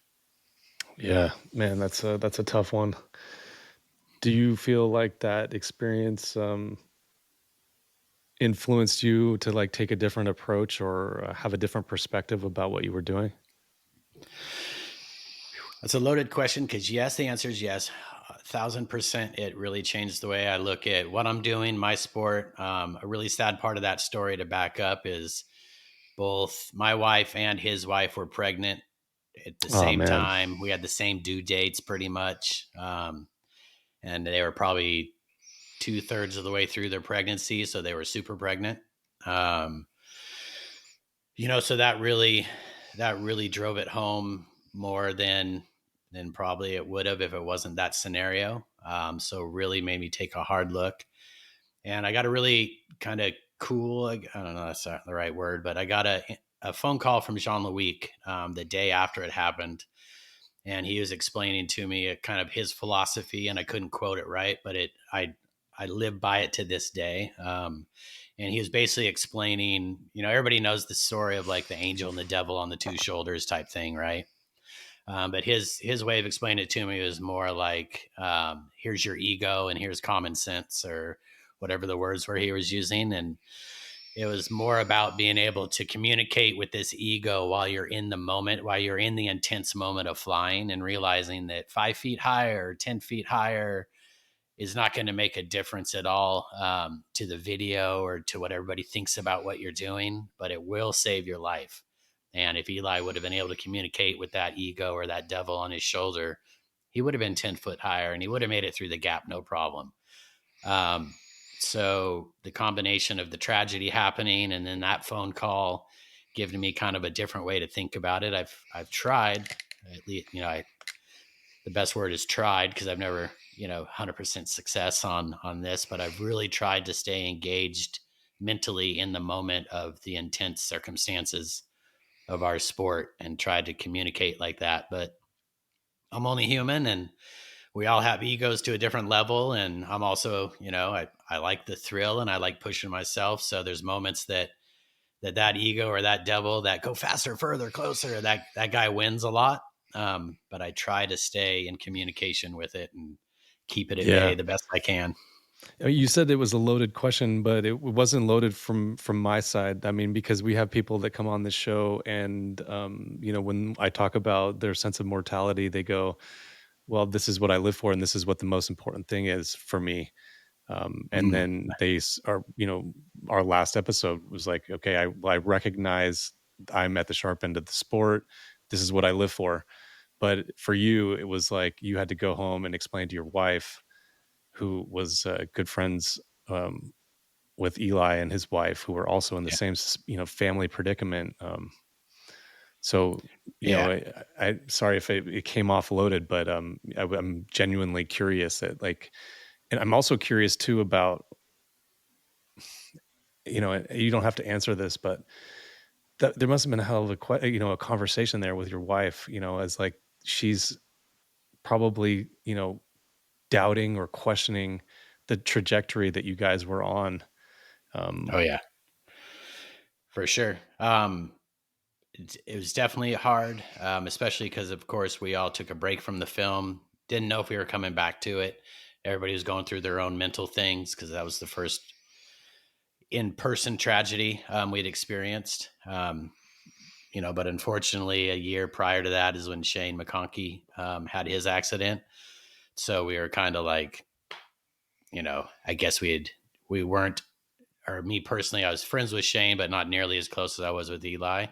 Yeah, man, that's a tough one. Do you feel like that experience influenced you to like take a different approach or have a different perspective about what you were doing? That's a loaded question because yes, the answer is yes. 1,000%. It really changed the way I look at what I'm doing, my sport. A really sad part of that story to back up is both my wife and his wife were pregnant at the same time. We had the same due dates pretty much. And they were probably 2/3 of the way through their pregnancy. So they were super pregnant. So that really drove it home more than probably it would have if it wasn't that scenario. So really made me take a hard look, and I got a really kind of cool, I don't know, that's not the right word, but I got a phone call from Jean the day after it happened. And he was explaining to me kind of his philosophy, and I couldn't quote it right, but I live by it to this day. And he was basically explaining, everybody knows the story of like the angel and the devil on the two shoulders type thing, right? But his way of explaining it to me was more like, here's your ego and here's common sense, or whatever the words were he was using. And it was more about being able to communicate with this ego while you're in the moment, while you're in the intense moment of flying, and realizing that 5 feet higher, 10 feet higher is not going to make a difference at all to the video or to what everybody thinks about what you're doing, but it will save your life. And if Eli would have been able to communicate with that ego or that devil on his shoulder, he would have been 10 foot higher and he would have made it through the gap, no problem. So the combination of the tragedy happening and then that phone call giving me kind of a different way to think about it. I've tried, at least, the best word is tried, because I've never, 100% success on this, but I've really tried to stay engaged mentally in the moment of the intense circumstances of our sport and tried to communicate like that. But I'm only human, and we all have egos to a different level. And I'm also, I like the thrill and I like pushing myself. So there's moments that ego or that devil that go faster, further, closer, that guy wins a lot. But I try to stay in communication with it and keep it at bay the best I can. You said it was a loaded question, but it wasn't loaded from my side. I mean, because we have people that come on the show and, when I talk about their sense of mortality, they go, well, this is what I live for. And this is what the most important thing is for me. And then they are, our last episode was like, okay, I recognize I'm at the sharp end of the sport. This is what I live for. But for you, it was like you had to go home and explain to your wife, who was good friends with Eli and his wife, who were also in the Yeah. same, family predicament. So, Yeah. sorry if it came off loaded, but I'm genuinely curious that and I'm also curious too about, and you don't have to answer this, but there must have been a hell of a conversation there with your wife, as like she's probably, doubting or questioning the trajectory that you guys were on. Oh yeah, for sure. It was definitely hard, especially because, of course, we all took a break from the film. Didn't know if we were coming back to it. Everybody was going through their own mental things because that was the first in-person tragedy we'd experienced. But unfortunately, a year prior to that is when Shane McConkey had his accident. So we were kind of like, I guess we weren't, or me personally, I was friends with Shane, but not nearly as close as I was with Eli.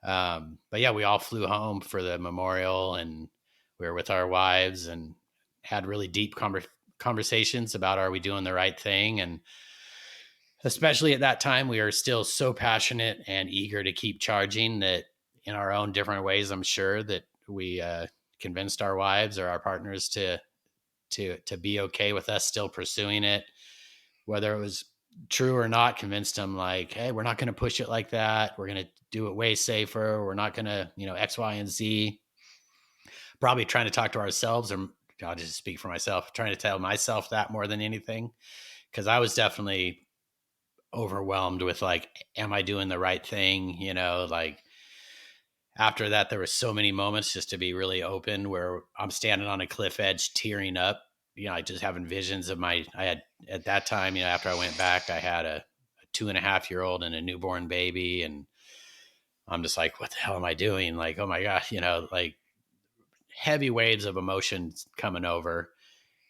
But yeah, we all flew home for the memorial, and we were with our wives and had really deep conversations about, are we doing the right thing? And especially at that time, we were still so passionate and eager to keep charging that in our own different ways, I'm sure that we convinced our wives or our partners to be okay with us still pursuing it, whether it was true or not. Convinced them like, hey, we're not going to push it like that. We're going to do it way safer. We're not going to, X, Y, and Z. Probably trying to talk to ourselves, or I'll just speak for myself, trying to tell myself that more than anything, because I was definitely overwhelmed with like, am I doing the right thing? Like after that, there were so many moments, just to be really open, where I'm standing on a cliff edge, tearing up. I just having visions of I had at that time, after I went back, I had a 2.5-year-old and a newborn baby. And I'm just like, what the hell am I doing? Like, oh my gosh, like heavy waves of emotions coming over.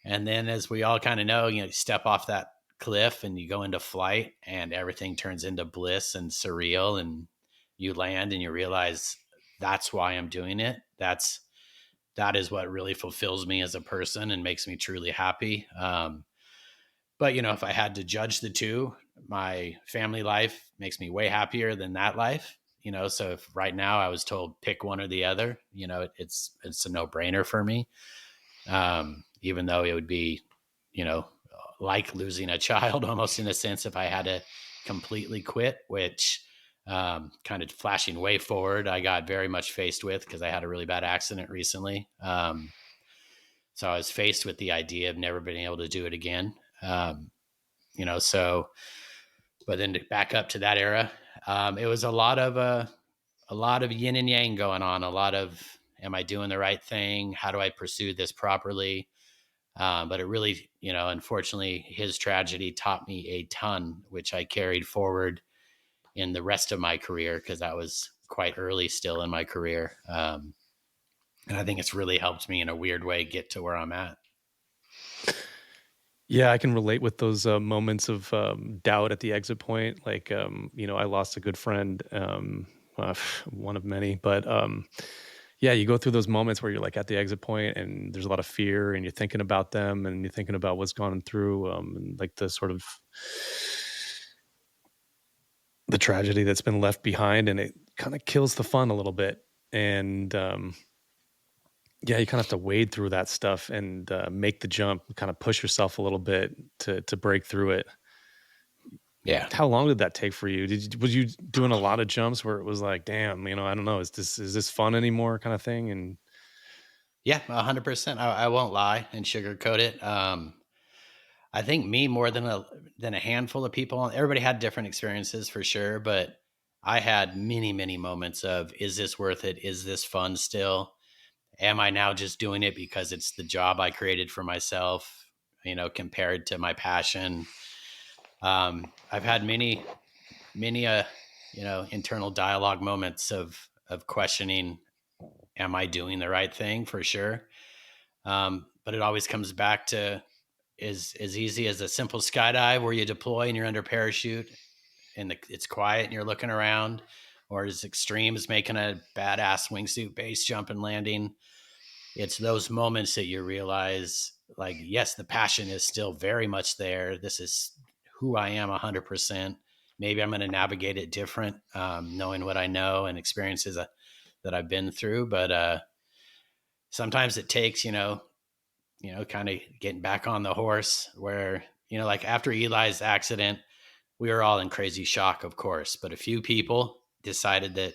And then, as we all kind of know, you step off that cliff and you go into flight and everything turns into bliss and surreal, and you land and you realize that's why I'm doing it. That is what really fulfills me as a person and makes me truly happy. But if I had to judge the two, my family life makes me way happier than that life. So if right now I was told pick one or the other, it's a no brainer for me. Even though it would be, like losing a child almost, in a sense, if I had to completely quit, which kind of flashing way forward, I got very much faced with because I had a really bad accident recently. So I was faced with the idea of never being able to do it again. So, but then to back up to that era, it was a lot of yin and yang going on, a lot of, am I doing the right thing? How do I pursue this properly? But it really, unfortunately, his tragedy taught me a ton, which I carried forward in the rest of my career, because that was quite early still in my career. And I think it's really helped me in a weird way get to where I'm at. Yeah, I can relate with those moments of doubt at the exit point. Like, I lost a good friend, one of many, but yeah, you go through those moments where you're like at the exit point and there's a lot of fear and you're thinking about them and you're thinking about what's gone through, and like the sort of the tragedy that's been left behind, and it kind of kills the fun a little bit. And yeah, you kind of have to wade through that stuff and make the jump, kind of push yourself a little bit to break through it. Yeah. How long did that take for you? Was you doing a lot of jumps where it was like, damn, I don't know, is this fun anymore, kind of thing? And Yeah, 100%. I won't lie and sugarcoat it. I think me more than a handful of people. Everybody had different experiences for sure, but I had many, many moments of, is this worth it? Is this fun still? Am I now just doing it because it's the job I created for myself, compared to my passion? I've had many, internal dialogue moments of questioning, am I doing the right thing, for sure? But it always comes back to, is as easy as a simple skydive where you deploy and you're under parachute and it's quiet and you're looking around, or as extreme as making a badass wingsuit base jump and landing. It's those moments that you realize, like, yes, the passion is still very much there. This is who I am 100%. Maybe I'm going to navigate it different, knowing what I know and experiences that I've been through. But sometimes it takes, kind of getting back on the horse where, like after Eli's accident, we were all in crazy shock, of course, but a few people decided that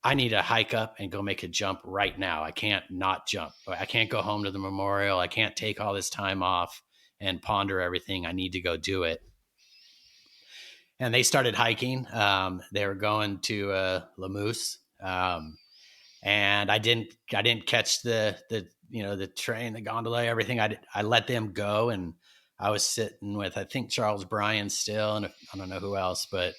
I need to hike up and go make a jump right now. I can't not jump. I can't go home to the memorial. I can't take all this time off and ponder everything. I need to go do it. And they started hiking. They were going to Lamousse. And I didn't catch the train, the gondola, everything. I let them go, and I was sitting with, I think, Charles Bryan still, and I don't know who else, but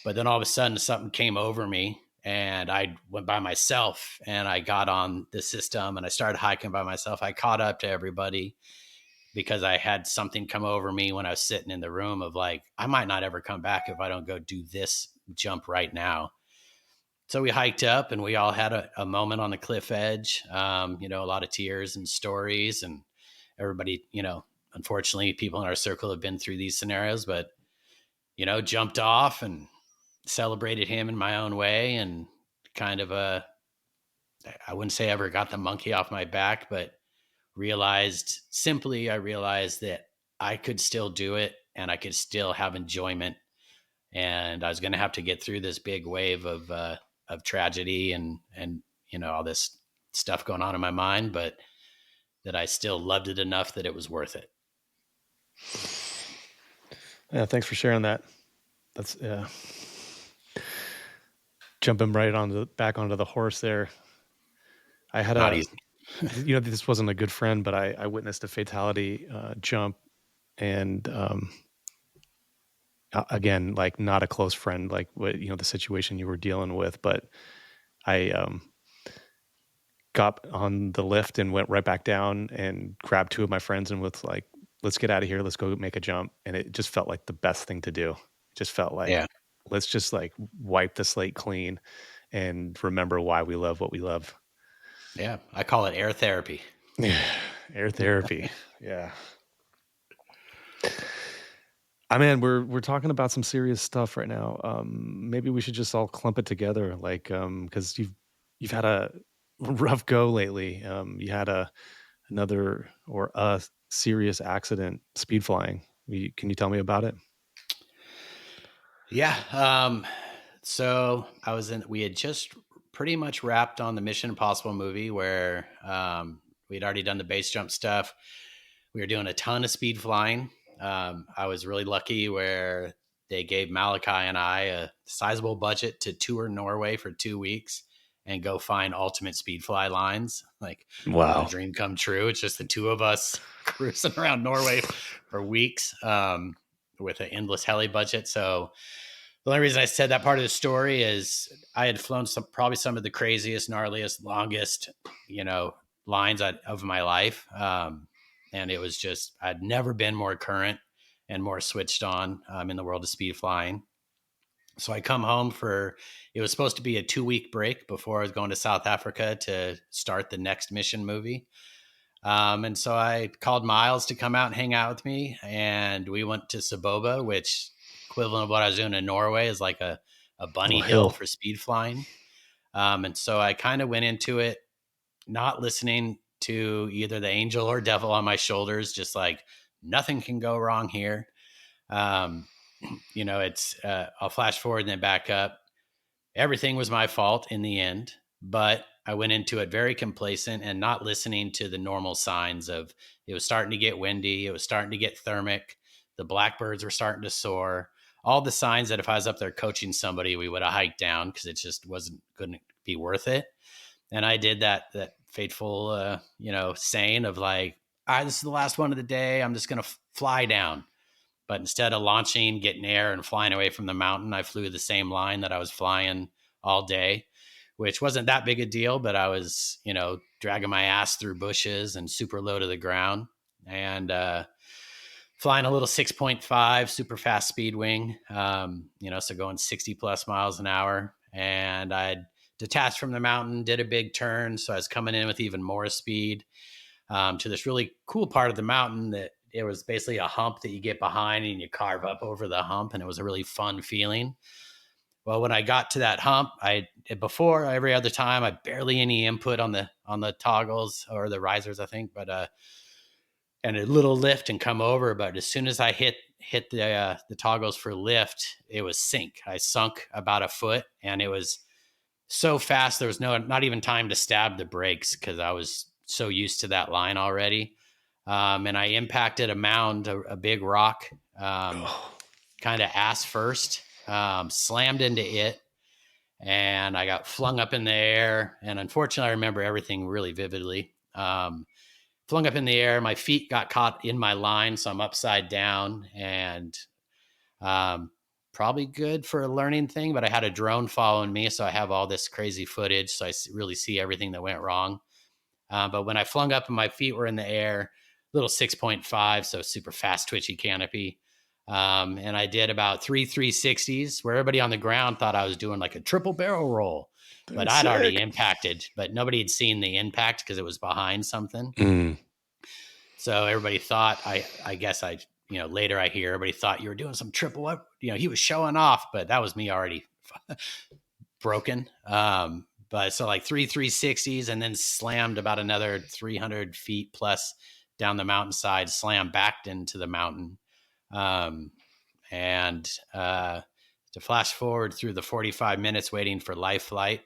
then all of a sudden something came over me, and I went by myself, and I got on the system, and I started hiking by myself. I caught up to everybody because I had something come over me when I was sitting in the room of like, I might not ever come back if I don't go do this jump right now. So we hiked up, and we all had a moment on the cliff edge, a lot of tears and stories, and everybody, unfortunately, people in our circle have been through these scenarios, but, jumped off and celebrated him in my own way, and kind of I wouldn't say I ever got the monkey off my back, but I realized that I could still do it, and I could still have enjoyment, and I was going to have to get through this big wave of tragedy and all this stuff going on in my mind, but that I still loved it enough that it was worth it. Yeah, thanks for sharing that. That's jumping right back onto the horse there. I had Not easy. this wasn't a good friend, but I witnessed a fatality jump, and again, like not a close friend, like what the situation you were dealing with, but I got on the lift and went right back down and grabbed two of my friends and was like, let's get out of here. Let's go make a jump. And it just felt like the best thing to do. It just felt like, let's just like wipe the slate clean and remember why we love what we love. Yeah. I call it air therapy. Air therapy. Yeah. I mean, we're talking about some serious stuff right now. Maybe we should just all clump it together, like, because you've had a rough go lately. You had a serious accident speed flying. Can you tell me about it? Yeah. So we had just pretty much wrapped on the Mission Impossible movie where we'd already done the base jump stuff. We were doing a ton of speed flying. I was really lucky where they gave Malachi and I a sizable budget to tour Norway for 2 weeks and go find ultimate speed fly lines. Like, wow, a dream come true. It's just the two of us cruising around Norway for weeks with an endless heli budget. So the only reason I said that part of the story is I had flown probably some of the craziest, gnarliest, longest, lines of my life. And it was just, I'd never been more current and more switched on in the world of speed flying. So I come home it was supposed to be a 2-week break before I was going to South Africa to start the next Mission movie. And so I called Miles to come out and hang out with me. And we went to Saboba, which equivalent of what I was doing in Norway is like a bunny hill for speed flying. And so I kind of went into it not listening to either the angel or devil on my shoulders, just like nothing can go wrong here. It's I'll flash forward and then back up. Everything was my fault in the end, but I went into it very complacent and not listening to the normal signs of it was starting to get windy. It was starting to get thermic. The blackbirds were starting to soar. All the signs that if I was up there coaching somebody, we would have hiked down because it just wasn't going to be worth it. And I did that fateful, saying of like, all right, this is the last one of the day. I'm just going to fly down. But instead of launching, getting air and flying away from the mountain, I flew the same line that I was flying all day, which wasn't that big a deal, but I was, dragging my ass through bushes and super low to the ground. And flying a little 6.5 super fast speed wing, so going 60 plus miles an hour. And I'd detached from the mountain, did a big turn. So I was coming in with even more speed to this really cool part of the mountain that it was basically a hump that you get behind and you carve up over the hump. And it was a really fun feeling. Well, when I got to that hump, before every other time, I barely any input on the toggles or the risers, I think, but and a little lift and come over. But as soon as I hit the toggles for lift, it was sink. I sunk about a foot, and it was so fast. There was not even time to stab the brakes because I was so used to that line already. And I impacted a mound, a big rock, kind of ass first, slammed into it. And I got flung up in the air. And unfortunately, I remember everything really vividly. Flung up in the air. My feet got caught in my line, so I'm upside down, and probably good for a learning thing, but I had a drone following me, so I have all this crazy footage, so I really see everything that went wrong. But when I flung up and my feet were in the air, little 6.5, so super fast, twitchy canopy. And I did about 360s where everybody on the ground thought I was doing like a triple barrel roll. But I'd already impacted, but nobody had seen the impact because it was behind something. So everybody thought, I guess later I hear everybody thought you were doing some triple up. He was showing off, but that was me already broken. But so like 360s and then slammed about another 300 feet plus down the mountainside, slammed back into the mountain. And to flash forward through the 45 minutes waiting for life flight,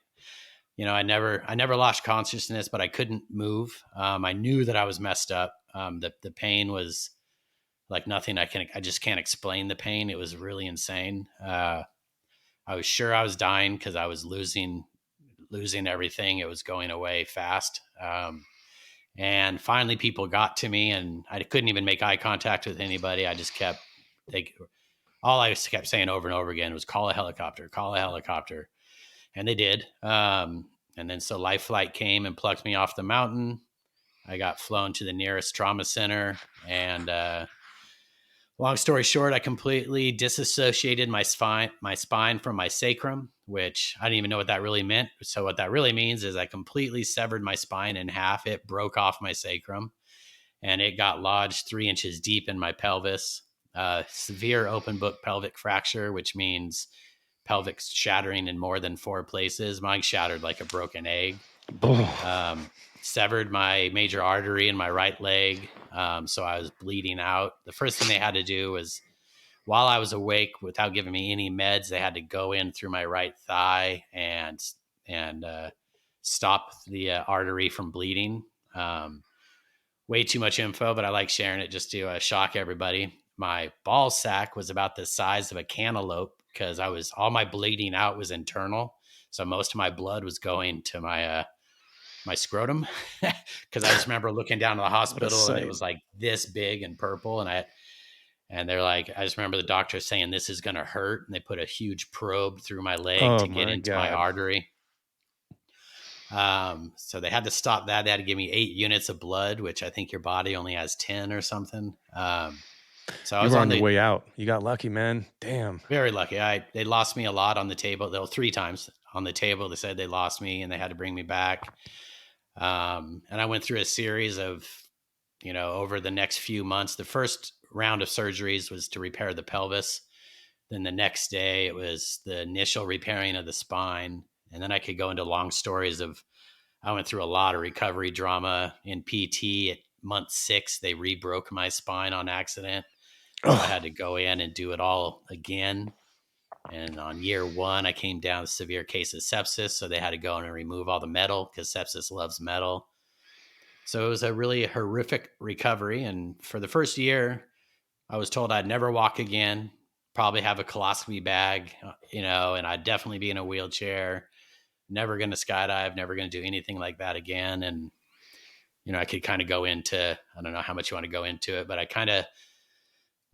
I never lost consciousness, but I couldn't move. I knew that I was messed up. The pain was like nothing I just can't explain the pain. It was really insane. I was sure I was dying because I was losing everything. It was going away fast. And finally people got to me and I couldn't even make eye contact with anybody. I just all I kept saying over and over again was call a helicopter. And they did. And then so life flight came and plucked me off the mountain. I got flown to the nearest trauma center. And long story short, I completely disassociated my spine from my sacrum, which I didn't even know what that really meant. So what that really means is I completely severed my spine in half. It broke off my sacrum and it got lodged 3 inches deep in my pelvis. Severe open book pelvic fracture, which means pelvic shattering in more than 4 places. Mine shattered like a broken egg. Severed my major artery in my right leg. So I was bleeding out. The first thing they had to do was, while I was awake, without giving me any meds, they had to go in through my right thigh and stop the artery from bleeding. Way too much info, but I like sharing it just to shock everybody. My ball sack was about the size of a cantaloupe because all my bleeding out was internal. So most of my blood was going to my scrotum because I just remember looking down to the hospital and it was like this big and purple. And they're like, I just remember the doctor saying, this is going to hurt. And they put a huge probe through my leg to get into my artery. So they had to stop that. They had to give me 8 units of blood, which I think your body only has 10 or something. So I was on the way out. You got lucky, man. Damn. Very lucky. They lost me a lot on the table. There were 3 times on the table. They said they lost me and they had to bring me back. And I went through a series of, over the next few months. The first round of surgeries was to repair the pelvis. Then the next day it was the initial repairing of the spine. And then I could go into long stories of, I went through a lot of recovery drama in PT. At month 6, they re-broke my spine on accident. So I had to go in and do it all again. And on year 1, I came down with a severe case of sepsis. So they had to go in and remove all the metal because sepsis loves metal. So it was a really horrific recovery. And for the first year, I was told I'd never walk again, probably have a colostomy bag, and I'd definitely be in a wheelchair, never going to skydive, never going to do anything like that again. And, I could kind of go into, I don't know how much you want to go into it, but I kind of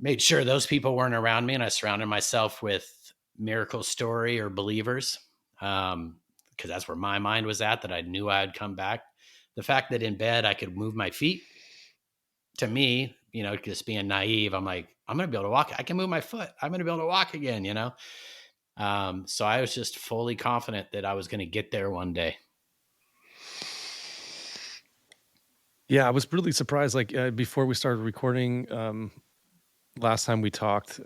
made sure those people weren't around me and I surrounded myself with miracle story or believers, because that's where my mind was at, that I knew I'd come back. The fact that in bed I could move my feet, to me, just being naive. I'm like, I'm going to be able to walk. I can move my foot. I'm going to be able to walk again, So I was just fully confident that I was going to get there one day. Yeah, I was really surprised. Like before we started recording, last time we talked,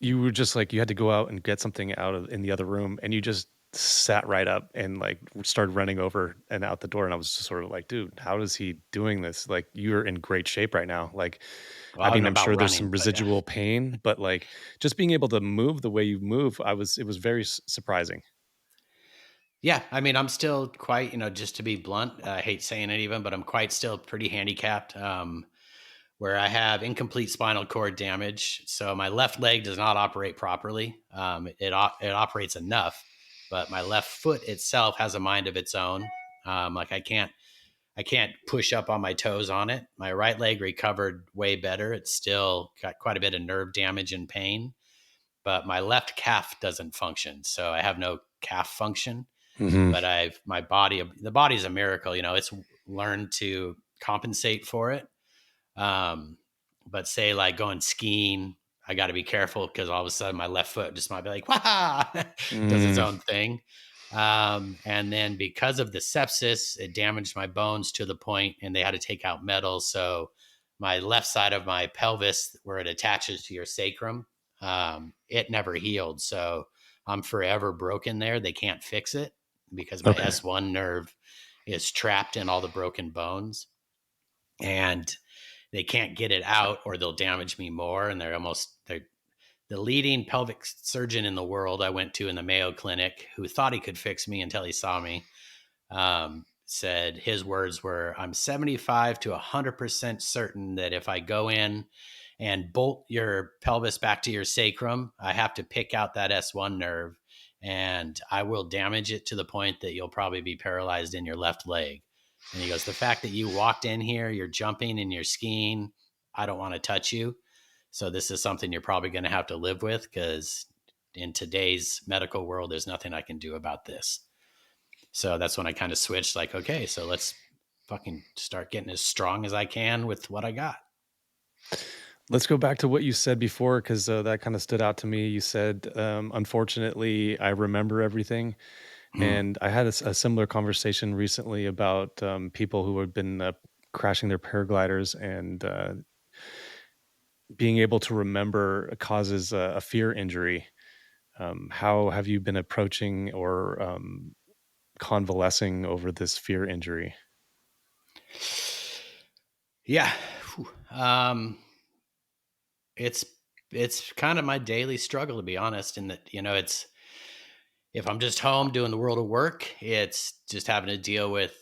you were just like you had to go out and get something out of in the other room, and you just sat right up and like started running over and out the door. And I was just sort of like, dude, how is he doing this? Like, you're in great shape right now. Like, Well, I I don't mean, know I'm about sure there's some running, but yeah. residual pain, but like just being able to move the way you move, it was very surprising. Yeah, I mean, I'm still quite, just to be blunt, I hate saying it even, but I'm quite still pretty handicapped, where I have incomplete spinal cord damage. So my left leg does not operate properly. It operates enough, but my left foot itself has a mind of its own. Like I can't push up on my toes on it. My right leg recovered way better. It's still got quite a bit of nerve damage and pain, but my left calf doesn't function. So I have no calf function. Mm-hmm. But the body's a miracle, it's learned to compensate for it. But say like going skiing, I got to be careful because all of a sudden my left foot just might be like, wah, does its own thing. And then because of the sepsis, it damaged my bones to the point, and they had to take out metal. So my left side of my pelvis, where it attaches to your sacrum, it never healed. So I'm forever broken there. They can't fix it because my S1 nerve is trapped in all the broken bones, and they can't get it out or they'll damage me more. And they're the leading pelvic surgeon in the world I went to in the Mayo Clinic, who thought he could fix me until he saw me, said his words were, I'm 75 to 100% certain that if I go in and bolt your pelvis back to your sacrum, I have to pick out that S1 nerve, and I will damage it to the point that you'll probably be paralyzed in your left leg. And he goes, the fact that you walked in here, you're jumping and you're skiing, I don't want to touch you. So this is something you're probably going to have to live with, because in today's medical world, there's nothing I can do about this. So that's when I kind of switched, like, okay, so let's fucking start getting as strong as I can with what I got. Let's go back to what you said before, because that kind of stood out to me. You said, unfortunately, I remember everything. And I had a similar conversation recently about people who had been crashing their paragliders, and being able to remember causes a fear injury. How have you been approaching or convalescing over this fear injury? Yeah. It's kind of my daily struggle, to be honest, in that, it's, if I'm just home doing the world of work, it's just having to deal with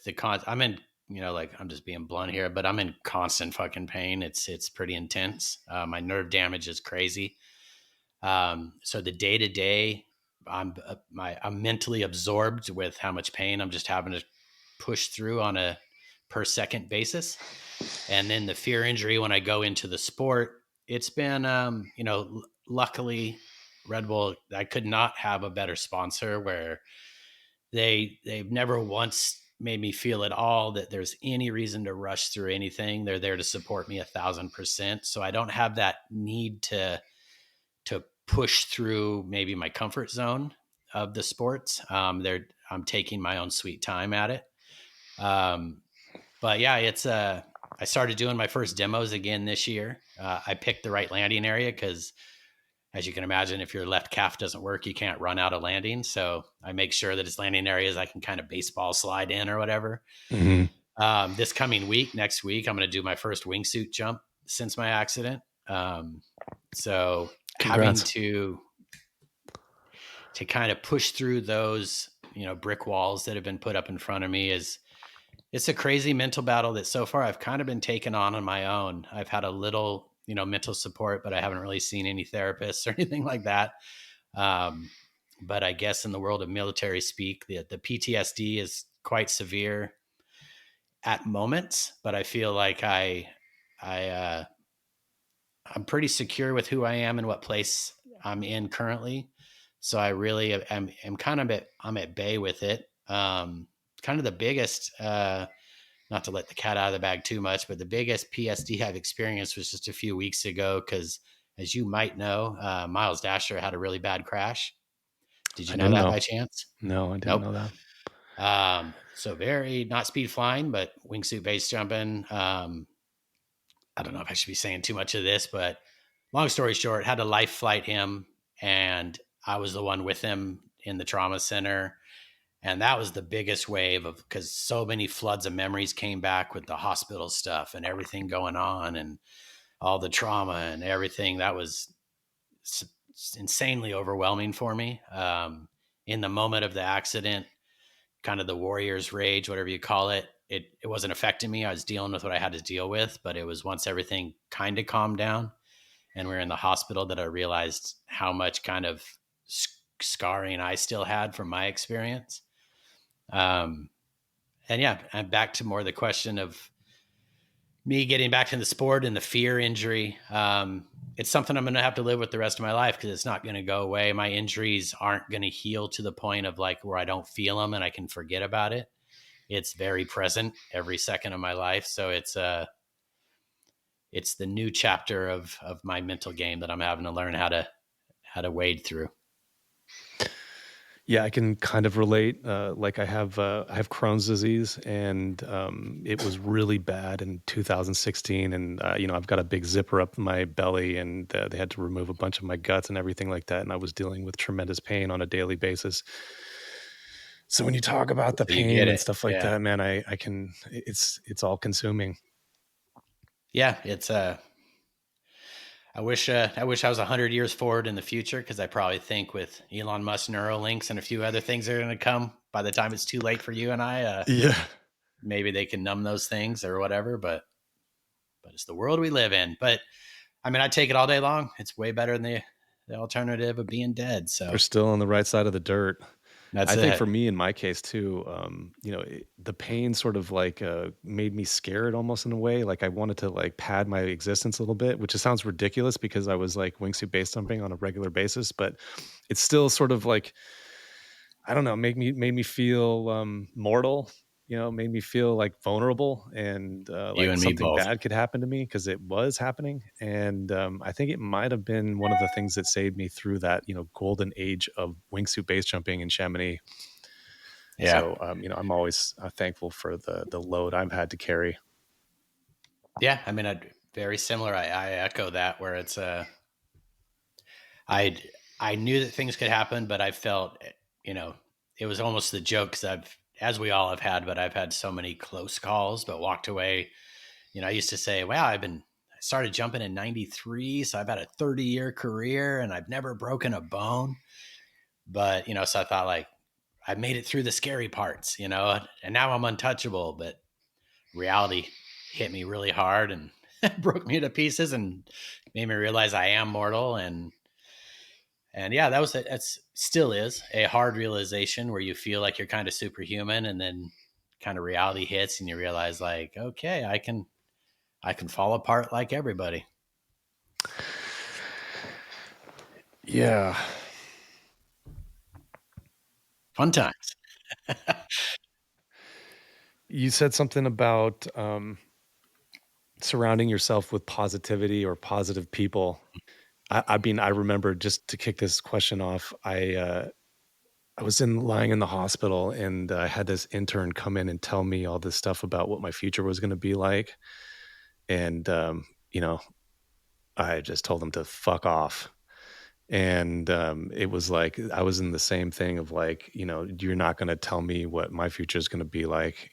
I'm in, like, I'm just being blunt here, but I'm in constant fucking pain. It's pretty intense. My nerve damage is crazy. So the day to day, I'm mentally absorbed with how much pain I'm just having to push through on a per second basis. And then the fear injury, when I go into the sport, it's been, luckily Red Bull, I could not have a better sponsor, where they've never once made me feel at all that there's any reason to rush through anything. They're there to support me 1,000%. So I don't have that need to push through maybe my comfort zone of the sports. I'm taking my own sweet time at it. But yeah, it's I started doing my first demos again this year. I picked the right landing area because, as you can imagine, if your left calf doesn't work, you can't run out of landing. So I make sure that it's landing areas I can kind of baseball slide in or whatever. Mm-hmm. This coming week, next week, I'm going to do my first wingsuit jump since my accident. So Congrats. having to kind of push through those, brick walls that have been put up in front of me it's a crazy mental battle that so far I've kind of been taking on my own. I've had a little, mental support, but I haven't really seen any therapists or anything like that. But I guess in the world of military speak, the PTSD is quite severe at moments, but I feel like I'm pretty secure with who I am and what place I'm in currently. So I really am kind of I'm at bay with it. Kind of the biggest not to let the cat out of the bag too much, but the biggest PSD I've experienced was just a few weeks ago. Because as you might know, Miles Dasher had a really bad crash. Did you I know didn't that know. by chance? No, I didn't Nope. know that. So very not speed flying, but wingsuit base jumping. I don't know if I should be saying too much of this, but long story short, had to life flight him, and I was the one with him in the trauma center. And that was the biggest wave of, because so many floods of memories came back with the hospital stuff and everything going on and all the trauma and everything. That was insanely overwhelming for me. In the moment of the accident, kind of the warrior's rage, whatever you call it, it wasn't affecting me. I was dealing with what I had to deal with, but it was once everything kind of calmed down and we were in the hospital that I realized how much kind of scarring I still had from my experience. And yeah, I'm back to more the question of me getting back to the sport and the fear injury. It's something I'm going to have to live with the rest of my life because it's not going to go away. My injuries aren't going to heal to the point of like where I don't feel them and I can forget about it. It's very present every second of my life. So it's the new chapter of my mental game that I'm having to learn how to wade through. Yeah, I can kind of relate. Like I have Crohn's disease, and it was really bad in 2016. And I've got a big zipper up my belly, and they had to remove a bunch of my guts and everything like that. And I was dealing with tremendous pain on a daily basis. So when you talk about the So you pain get and it. stuff like Yeah. that, man, I can. It's all consuming. Yeah. It's I wish I was 100 years forward in the future because I probably think with Elon Musk Neuralinks and a few other things that are going to come by the time it's too late for you and I, Yeah. maybe they can numb those things or whatever. But it's the world we live in. But I mean, I take it all day long. It's way better than the alternative of being dead. So We're still on the right side of the dirt. that's I think it. for me, in my case too, the pain sort of like made me scared almost in a way. Like I wanted to like pad my existence a little bit, which sounds ridiculous because I was like wingsuit base jumping on a regular basis, but it's still sort of like, I don't know, made me feel mortal. Made me feel like vulnerable and You like and me something both. bad could happen to me because it was happening. And I think it might have been one of the things that saved me through that, golden age of wingsuit base jumping in Chamonix. Yeah. So, I'm always thankful for the load I've had to carry. Yeah. I mean, very similar. I echo that where it's, I knew that things could happen, but I felt, it was almost the joke because as we all have had, but I've had so many close calls, but walked away. I used to say, wow, I started jumping in 93. So I've had a 30-year career and I've never broken a bone. But, so I thought like, I made it through the scary parts, and now I'm untouchable, but reality hit me really hard and broke me to pieces and made me realize I am mortal. And yeah, that's still is a hard realization where you feel like you're kind of superhuman and then kind of reality hits and you realize like, okay, I can fall apart like everybody. Yeah. Fun times. You said something about surrounding yourself with positivity or positive people. I mean, I remember, just to kick this question off, I was lying in the hospital, and I had this intern come in and tell me all this stuff about what my future was going to be like. And, I just told him to fuck off. And it was like I was in the same thing of like, you're not going to tell me what my future is going to be like,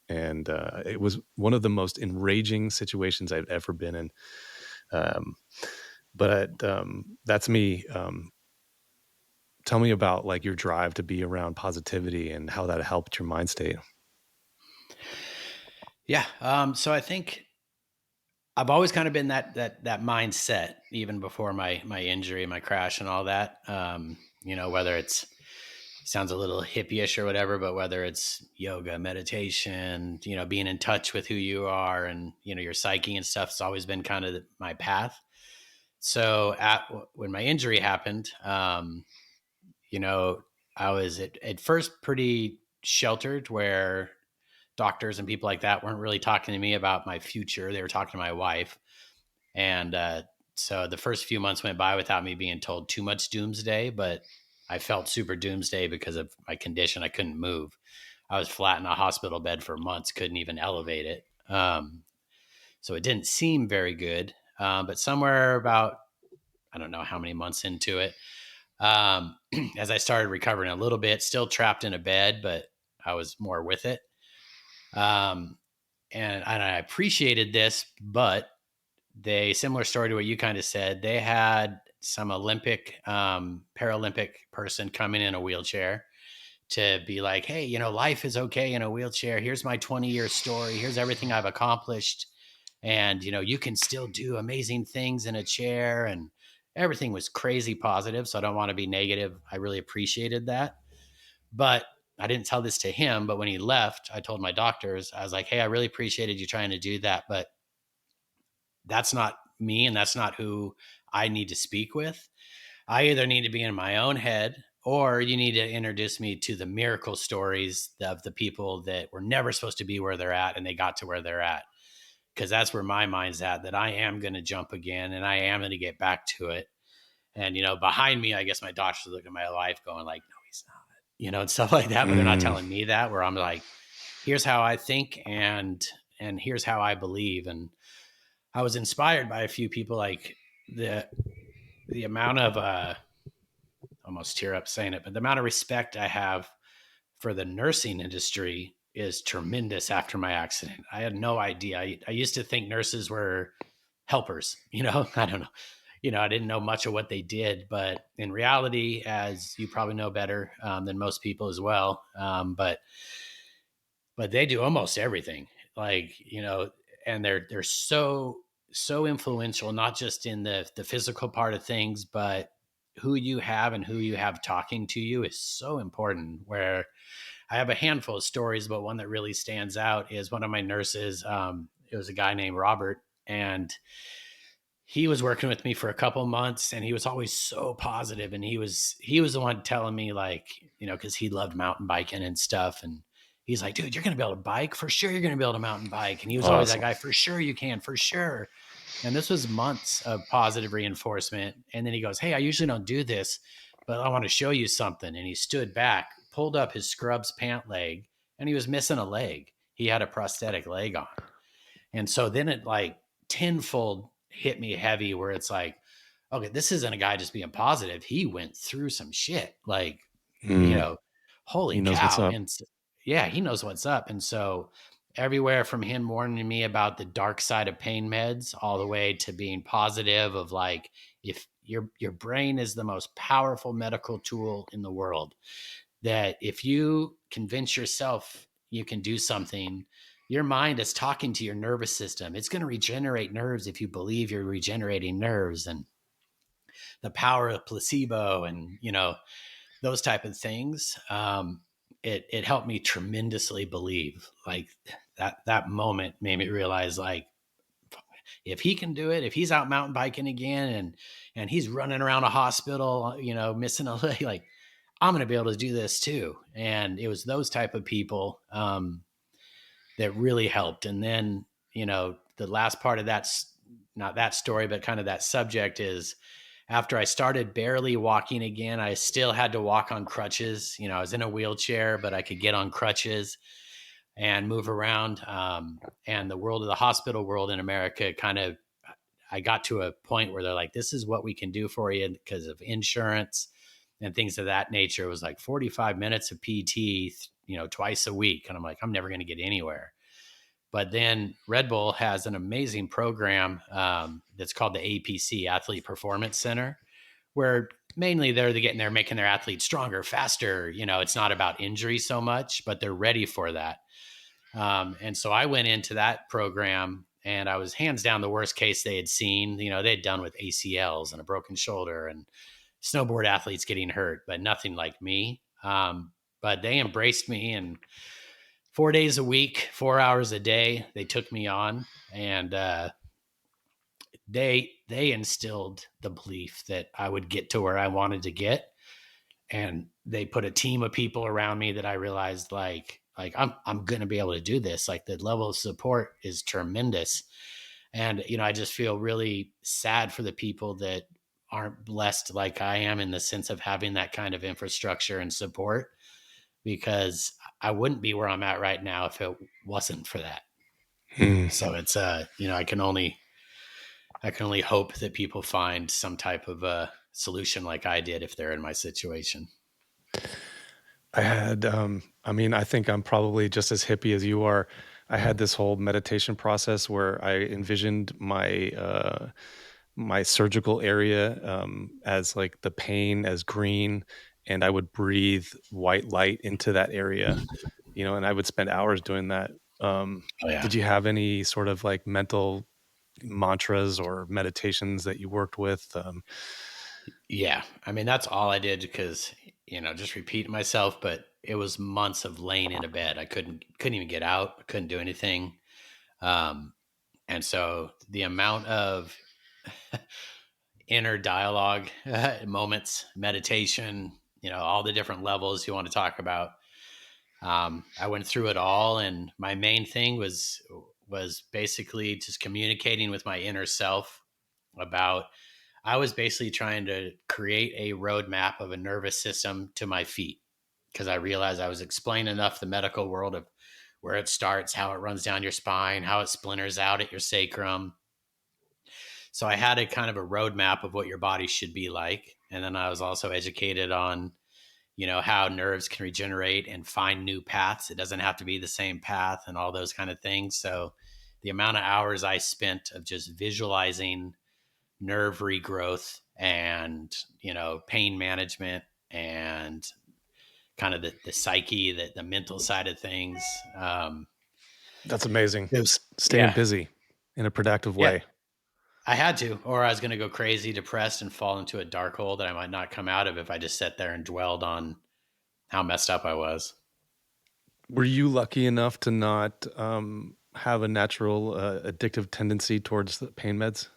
and it was one of the most enraging situations I've ever been in. But that's me. Tell me about like your drive to be around positivity and how that helped your mind state. Yeah. So I think I've always kind of been that mindset even before my injury, my crash and all that. Whether it's sounds a little hippie-ish or whatever, but whether it's yoga, meditation, being in touch with who you are and, your psyche and stuff, it's always been kind of my path. So when my injury happened, I was at first pretty sheltered where doctors and people like that weren't really talking to me about my future. They were talking to my wife. And so the first few months went by without me being told too much doomsday, but I felt super doomsday because of my condition. I couldn't move. I was flat in a hospital bed for months, couldn't even elevate it. So it didn't seem very good. But somewhere about, I don't know how many months into it, as I started recovering a little bit, still trapped in a bed, but I was more with it. And I appreciated this, but similar story to what you kind of said, they had some Olympic, Paralympic person coming in a wheelchair to be like, hey, life is okay in a wheelchair. Here's my 20-year story. Here's everything I've accomplished. And, you can still do amazing things in a chair. And everything was crazy positive. So I don't want to be negative. I really appreciated that. But I didn't tell this to him. But when he left, I told my doctors, I was like, hey, I really appreciated you trying to do that. But that's not me. And that's not who I need to speak with. I either need to be in my own head, or you need to introduce me to the miracle stories of the people that were never supposed to be where they're at and they got to where they're at. Because that's where my mind's at, that I am going to jump again and I am going to get back to it. And, behind me, I guess my doctors look at my life going like, no, he's not, and stuff like that. But they're not telling me that, where I'm like, here's how I think and here's how I believe. And I was inspired by a few people, like the amount of, almost tear up saying it, but the amount of respect I have for the nursing industry is tremendous after my accident. I had no idea. I used to think nurses were helpers, I don't know. I didn't know much of what they did, but in reality, as you probably know better than most people as well, but they do almost everything, like, and they're so influential, not just in the physical part of things, but who you have and who you have talking to you is so important. Where I have a handful of stories, but one that really stands out is one of my nurses. It was a guy named Robert, and he was working with me for a couple months, and he was always so positive. And he was the one telling me, like, cause he loved mountain biking and stuff. And he's like, dude, you're going to be able to bike for sure. You're going to be able to mountain bike. And he was always that guy, for sure you can, for sure. And this was months of positive reinforcement. And then he goes, hey, I usually don't do this, but I want to show you something. And he stood back, pulled up his scrubs pant leg, and he was missing a leg. He had a prosthetic leg on. And so then it like tenfold hit me heavy, where it's like, okay, this isn't a guy just being positive. He went through some shit, like, holy He knows cow. what's up. And yeah, he knows what's up. And so everywhere from him warning me about the dark side of pain meds, all the way to being positive of like, if your brain is the most powerful medical tool in the world, that if you convince yourself you can do something, your mind is talking to your nervous system. It's going to regenerate nerves if you believe you're regenerating nerves. And the power of placebo and, those type of things. It helped me tremendously believe, like, that moment made me realize, like, if he can do it, if he's out mountain biking again and he's running around a hospital, missing a leg, like, I'm going to be able to do this too. And it was those type of people that really helped. And then, the last part of that's not that story, but kind of that subject is, after I started barely walking again, I still had to walk on crutches. I was in a wheelchair, but I could get on crutches and move around. And the hospital world in America I got to a point where they're like, this is what we can do for you because of insurance and things of that nature. It was like 45 minutes of PT, twice a week. And I'm like, I'm never going to get anywhere. But then Red Bull has an amazing program that's called the APC, Athlete Performance Center, where mainly they're making their athletes stronger, faster. It's not about injury so much, but they're ready for that. And so I went into that program, and I was hands down the worst case they had seen. They had done with ACLs and a broken shoulder and snowboard athletes getting hurt, but nothing like me. But they embraced me, and 4 days a week, 4 hours a day, they took me on, and they instilled the belief that I would get to where I wanted to get. And they put a team of people around me that I realized, like, like I'm going to be able to do this. Like the level of support is tremendous. And, I just feel really sad for the people that aren't blessed like I am in the sense of having that kind of infrastructure and support, because I wouldn't be where I'm at right now if it wasn't for that. So it's, I can only hope that people find some type of a solution like I did if they're in my situation. I had, I think I'm probably just as hippie as you are. I had this whole meditation process where I envisioned my surgical area as like the pain as green, and I would breathe white light into that area, and I would spend hours doing that. Oh, yeah. Did you have any sort of like mental mantras or meditations that you worked with? Yeah. I mean, that's all I did because, just repeating myself, but it was months of laying in a bed. I couldn't even get out. I couldn't do anything. And so the amount of inner dialogue moments, meditation, all the different levels you want to talk about. I went through it all. And my main thing was basically just communicating with my inner self about, I was basically trying to create a roadmap of a nervous system to my feet, because I realized I was explaining enough the medical world of where it starts, how it runs down your spine, how it splinters out at your sacrum. So I had a kind of a roadmap of what your body should be like. And then I was also educated on, how nerves can regenerate and find new paths. It doesn't have to be the same path and all those kind of things. So the amount of hours I spent of just visualizing nerve regrowth and, pain management and kind of the psyche, the mental side of things. That's amazing. It was Staying busy in a productive way. I had to, or I was going to go crazy, depressed, and fall into a dark hole that I might not come out of if I just sat there and dwelled on how messed up I was. Were you lucky enough to not have a natural addictive tendency towards the pain meds?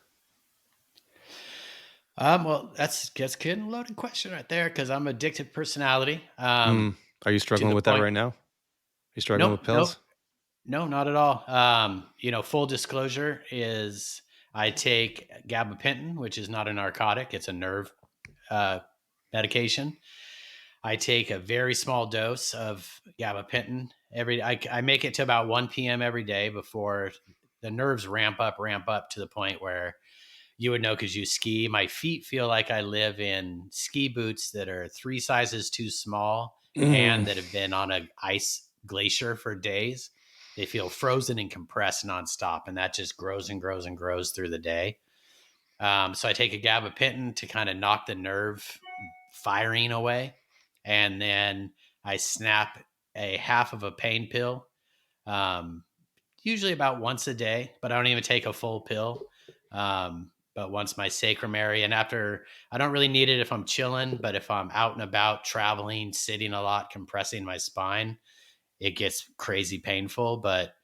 Well, that's a loaded question right there, because I'm an addictive personality. Are you struggling with that right now? Are you struggling with pills? No, not at all. Full disclosure is I take gabapentin, which is not a narcotic. It's a nerve medication. I take a very small dose of gabapentin I make it to about 1 p.m. every day before the nerves ramp up to the point where you would know, because you ski. My feet feel like I live in ski boots that are 3 sizes too small and that have been on an ice glacier for days. They feel frozen and compressed nonstop, and that just grows and grows and grows through the day. So I take a gabapentin to kind of knock the nerve firing away, and then I snap a half of a pain pill, usually about once a day, but I don't even take a full pill. But once my sacrum area, and after, I don't really need it if I'm chilling, but if I'm out and about, traveling, sitting a lot, compressing my spine, it gets crazy painful. But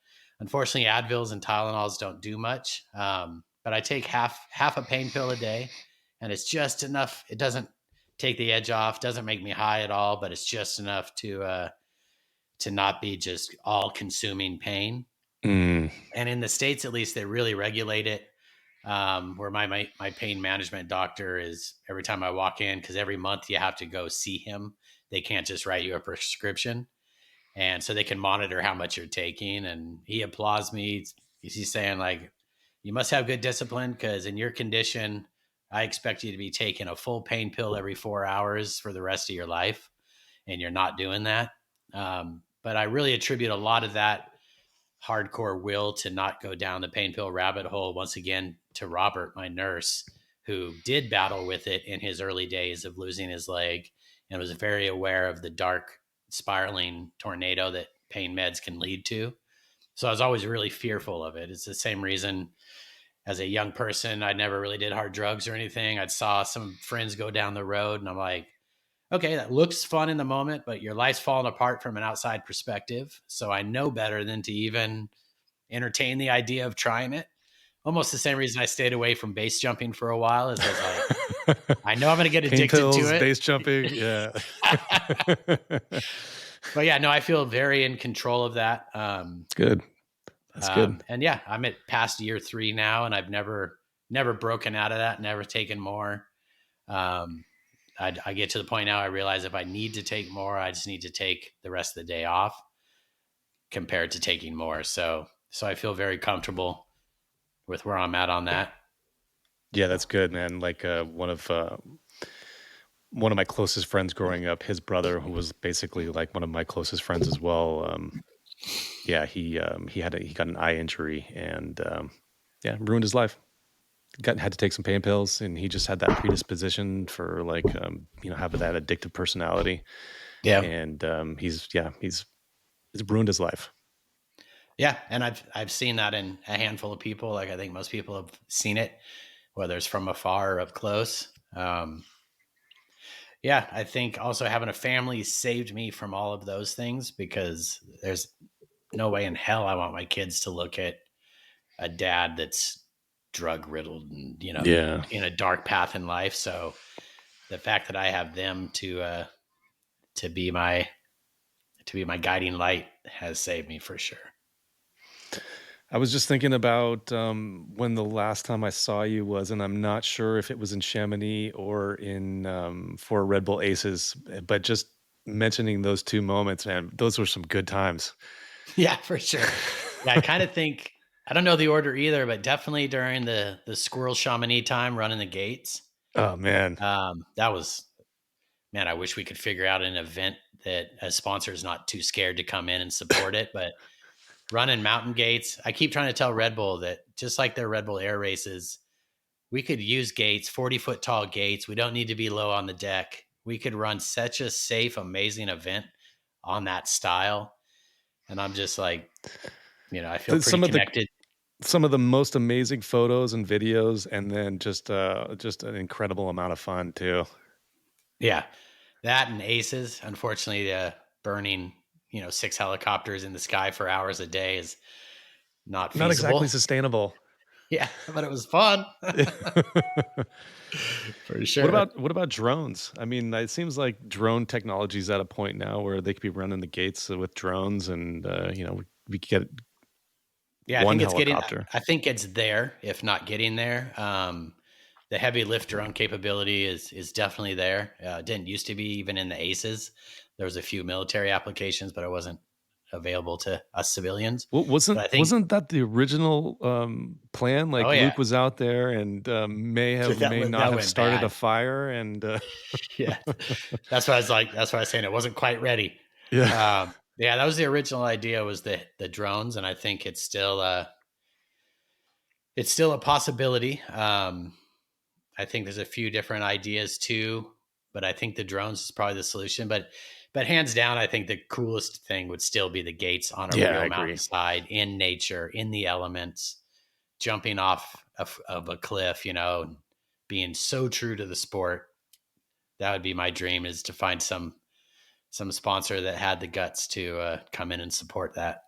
unfortunately, Advils and Tylenols don't do much. But I take half a pain pill a day, and it's just enough. It doesn't take the edge off, doesn't make me high at all, but it's just enough to not be just all consuming pain. And in the States, at least, they really regulate it. Where my pain management doctor is, every time I walk in, because every month you have to go see him. They can't just write you a prescription. And so they can monitor how much you're taking. And he applauds me. He's saying, like, you must have good discipline, because in your condition, I expect you to be taking a full pain pill every 4 hours for the rest of your life. And you're not doing that. But I really attribute a lot of that hardcore will to not go down the pain pill rabbit hole, once again, to Robert, my nurse, who did battle with it in his early days of losing his leg and was very aware of the dark spiraling tornado that pain meds can lead to. So I was always really fearful of it. It's the same reason as a young person, I never really did hard drugs or anything. I'd saw some friends go down the road and I'm like, okay, that looks fun in the moment, but your life's falling apart from an outside perspective. So I know better than to even entertain the idea of trying it. Almost the same reason I stayed away from base jumping for a while, is I was like, I know I'm going to get addicted pills, to it. Base jumping, yeah. But yeah, no, I feel very in control of that. Good. That's good. And yeah, I'm at past year 3 now, and I've never broken out of that, never taken more. Um, I get to the point now I realize if I need to take more, I just need to take the rest of the day off compared to taking more. So I feel very comfortable with where I'm at on that. Yeah, that's good, man. Like one of my closest friends growing up, his brother, who was basically like one of my closest friends as well. Yeah, he got an eye injury and yeah, ruined his life. Had to take some pain pills, and he just had that predisposition for like having that addictive personality. Yeah. And he's ruined his life. Yeah, and I've seen that in a handful of people. Like I think most people have seen it, whether it's from afar or up close. Yeah, I think also having a family saved me from all of those things, because there's no way in hell I want my kids to look at a dad that's drug riddled and Yeah. in a dark path in life. So the fact that I have them to be my guiding light has saved me for sure. I was just thinking about when the last time I saw you was, and I'm not sure if it was in Chamonix or in for Red Bull Aces, but just mentioning those two moments, man, those were some good times. Yeah, for sure. Yeah, I kind of think, I don't know the order either, but definitely during the Squirrel Chamonix time running the gates. Oh man. That was, man, I wish we could figure out an event that a sponsor is not too scared to come in and support it. But running mountain gates, I keep trying to tell Red Bull that just like their Red Bull Air races, we could use gates, 40-foot tall gates. We don't need to be low on the deck. We could run such a safe, amazing event on that style. And I'm just like, I feel pretty connected. Some of the most amazing photos and videos, and then just an incredible amount of fun too. Yeah, that and Aces. Unfortunately, burning 6 helicopters in the sky for hours a day is not feasible. Not exactly sustainable. Yeah, but it was fun. For sure. What about drones? I mean, it seems like drone technology is at a point now where they could be running the gates with drones, and we could get one helicopter. I think it's there, if not getting there. The heavy lift drone capability is definitely there. It didn't used to be even in the Aces. There was a few military applications, but it wasn't available to us civilians. Wasn't that the original plan? Like Luke was out there and may not have started a fire, and yeah, that's why I was like, that's why I was saying it wasn't quite ready. Yeah, yeah, that was the original idea, was the drones, and I think it's still a possibility. I think there's a few different ideas too, but I think the drones is probably the solution. But hands down, I think the coolest thing would still be the gates on a real mountainside, in nature, in the elements, jumping off of a cliff, being so true to the sport. That would be my dream, is to find some sponsor that had the guts to come in and support that.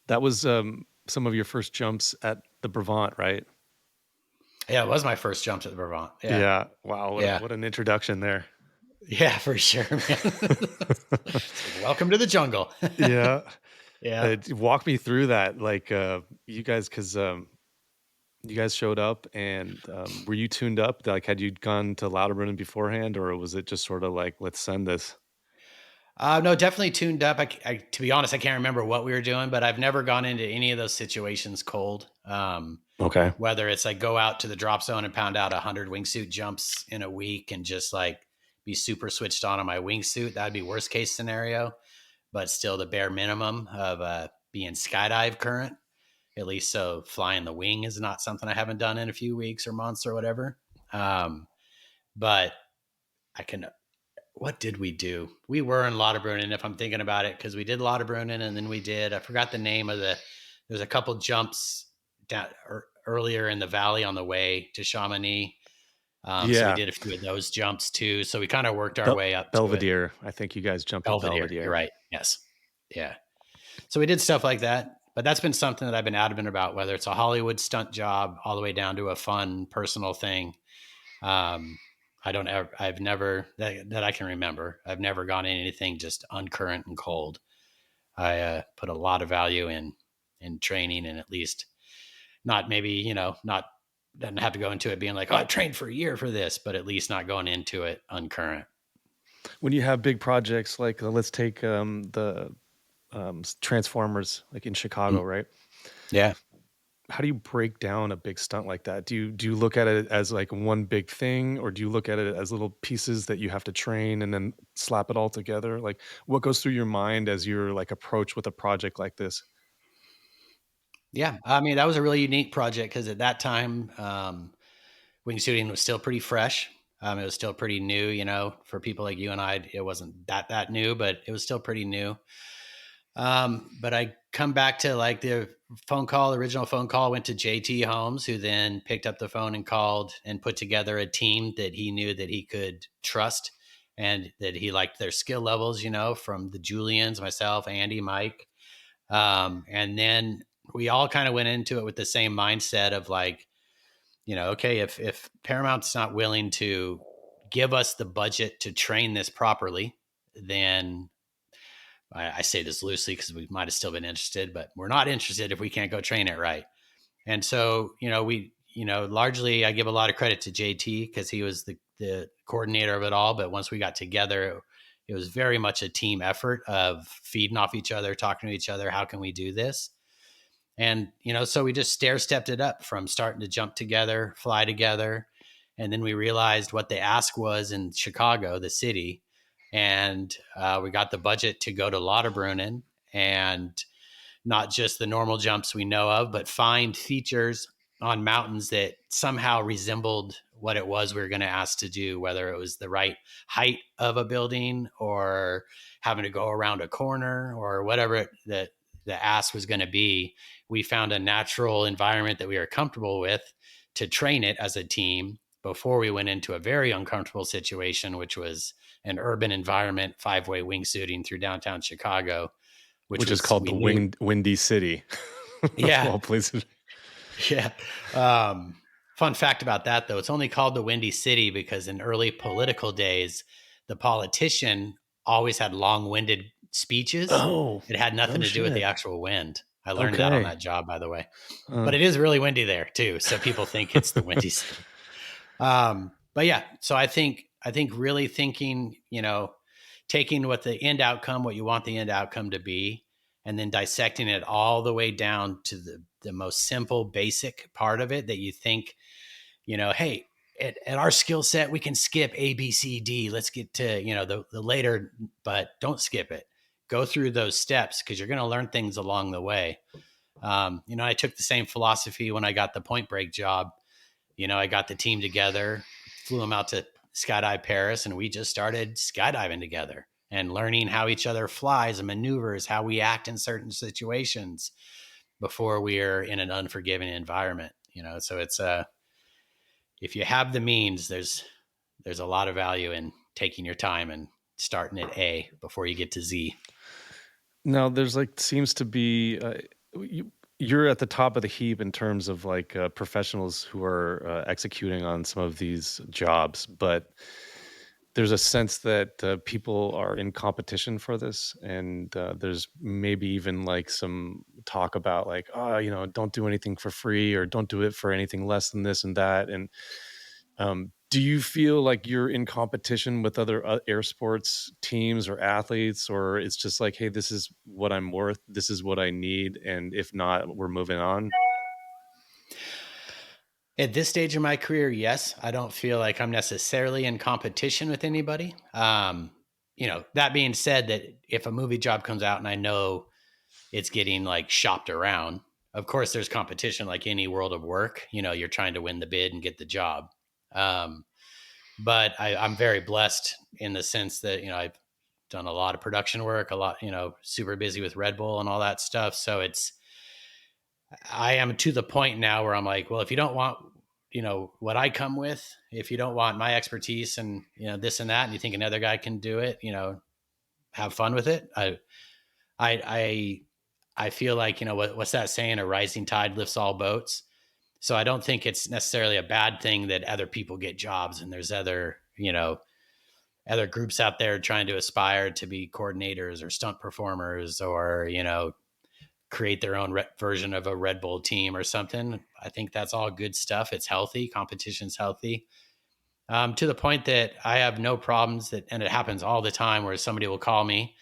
That was some of your first jumps at the Brevant, right? Yeah, it was my first jump at the Brevant. Yeah. Wow. What an introduction there. Yeah, for sure, man. Welcome to the jungle. Yeah. Yeah. Walk me through that. Like you guys, because you guys showed up, and were you tuned up? Like, had you gone to Lauterbrunnen beforehand, or was it just sort of like, let's send this? No, definitely tuned up. To be honest, I can't remember what we were doing, but I've never gone into any of those situations cold. Okay. Whether it's like go out to the drop zone and pound out 100 wingsuit jumps in a week and just like be super switched on my wingsuit, that'd be worst case scenario. But still the bare minimum of being skydive current, at least. So flying the wing is not something I haven't done in a few weeks or months or whatever. But what did we do? We were in Lauterbrunnen, if I'm thinking about it, because we did Lauterbrunnen, and then I forgot the name of there's a couple jumps down earlier in the valley on the way to Chamonix. So we did a few of those jumps too. So we kind of worked our way up. Belvedere. I think you guys jumped at Belvedere. You're right. Yes. Yeah. So we did stuff like that, but that's been something that I've been adamant about, whether it's a Hollywood stunt job all the way down to a fun personal thing. I've never, that I can remember, I've never gone in anything just uncurrent and cold. I put a lot of value in training, and at least not maybe, not doesn't have to go into it being like, oh, I trained for a year for this, but at least not going into it uncurrent. When you have big projects like let's take the Transformers, like in Chicago, right? Yeah. How do you break down a big stunt like that? Do you look at it as like one big thing, or do you look at it as little pieces that you have to train and then slap it all together? Like, what goes through your mind as you're like approach with a project like this? Yeah. I mean, that was a really unique project because at that time, wingsuiting was still pretty fresh. It was still pretty new, for people like you and I, it wasn't that new, but it was still pretty new. But I come back to like the original phone call went to JT Holmes, who then picked up the phone and called and put together a team that he knew that he could trust and that he liked their skill levels, from the Julians, myself, Andy, Mike. And then we all kind of went into it with the same mindset of like, okay, if Paramount's not willing to give us the budget to train this properly, then I say this loosely because we might have still been interested, but we're not interested if we can't go train it right. And so, largely I give a lot of credit to JT because he was the coordinator of it all. But once we got together, it was very much a team effort of feeding off each other, talking to each other. How can we do this? And, so we just stair-stepped it up from starting to jump together, fly together. And then we realized what the ask was in Chicago, the city. And we got the budget to go to Lauterbrunnen and not just the normal jumps we know of, but find features on mountains that somehow resembled what it was we were going to ask to do, whether it was the right height of a building or having to go around a corner or whatever the ask was going to be. We found a natural environment that we were comfortable with to train it as a team before we went into a very uncomfortable situation, which was an urban environment, 5-way wingsuiting through downtown Chicago, Which is called the Windy City. Yeah. Of all places. Yeah. Fun fact about that, though, it's only called the Windy City because in early political days, the politician always had long-winded speeches. Oh, it had nothing no to do with the shit. actual wind. I learned that on Okay. that job, by the way. But it is really windy there too, so people think it's the Windy City. But yeah, so I think really thinking, taking what the end outcome, what you want the end outcome to be, and then dissecting it all the way down to the most simple, basic part of it that you think, hey, at our skill set, we can skip A, B, C, D. Let's get to, the later, but don't skip it. Go through those steps because you're going to learn things along the way. I took the same philosophy when I got the Point Break job. I got the team together, flew them out to Skydive Paris, and we just started skydiving together and learning how each other flies and maneuvers, how we act in certain situations before we're in an unforgiving environment. So it's if you have the means, there's a lot of value in taking your time and starting at A before you get to Z. Now, there's seems to be you're at the top of the heap in terms of professionals who are executing on some of these jobs, but there's a sense that people are in competition for this, and there's maybe even some talk about don't do anything for free or don't do it for anything less than this and that. And do you feel like you're in competition with other air sports teams or athletes, or it's just like, hey, this is what I'm worth, this is what I need, and if not, we're moving on? At this stage of my career, yes, I don't feel like I'm necessarily in competition with anybody. That being said, that if a movie job comes out and I know it's getting shopped around, of course there's competition like any world of work. You're trying to win the bid and get the job. But I'm very blessed in the sense that, I've done a lot of production work, a lot, super busy with Red Bull and all that stuff. So I am to the point now where I'm like, well, if you don't want, what I come with, if you don't want my expertise and, this and that, and you think another guy can do it, have fun with it. I feel like, what's that saying? A rising tide lifts all boats. So I don't think it's necessarily a bad thing that other people get jobs and there's other other groups out there trying to aspire to be coordinators or stunt performers, or, create their own version of a Red Bull team or something. I think that's all good stuff. It's healthy. Competition's healthy. To the point that I have no problems and it happens all the time, where somebody will call me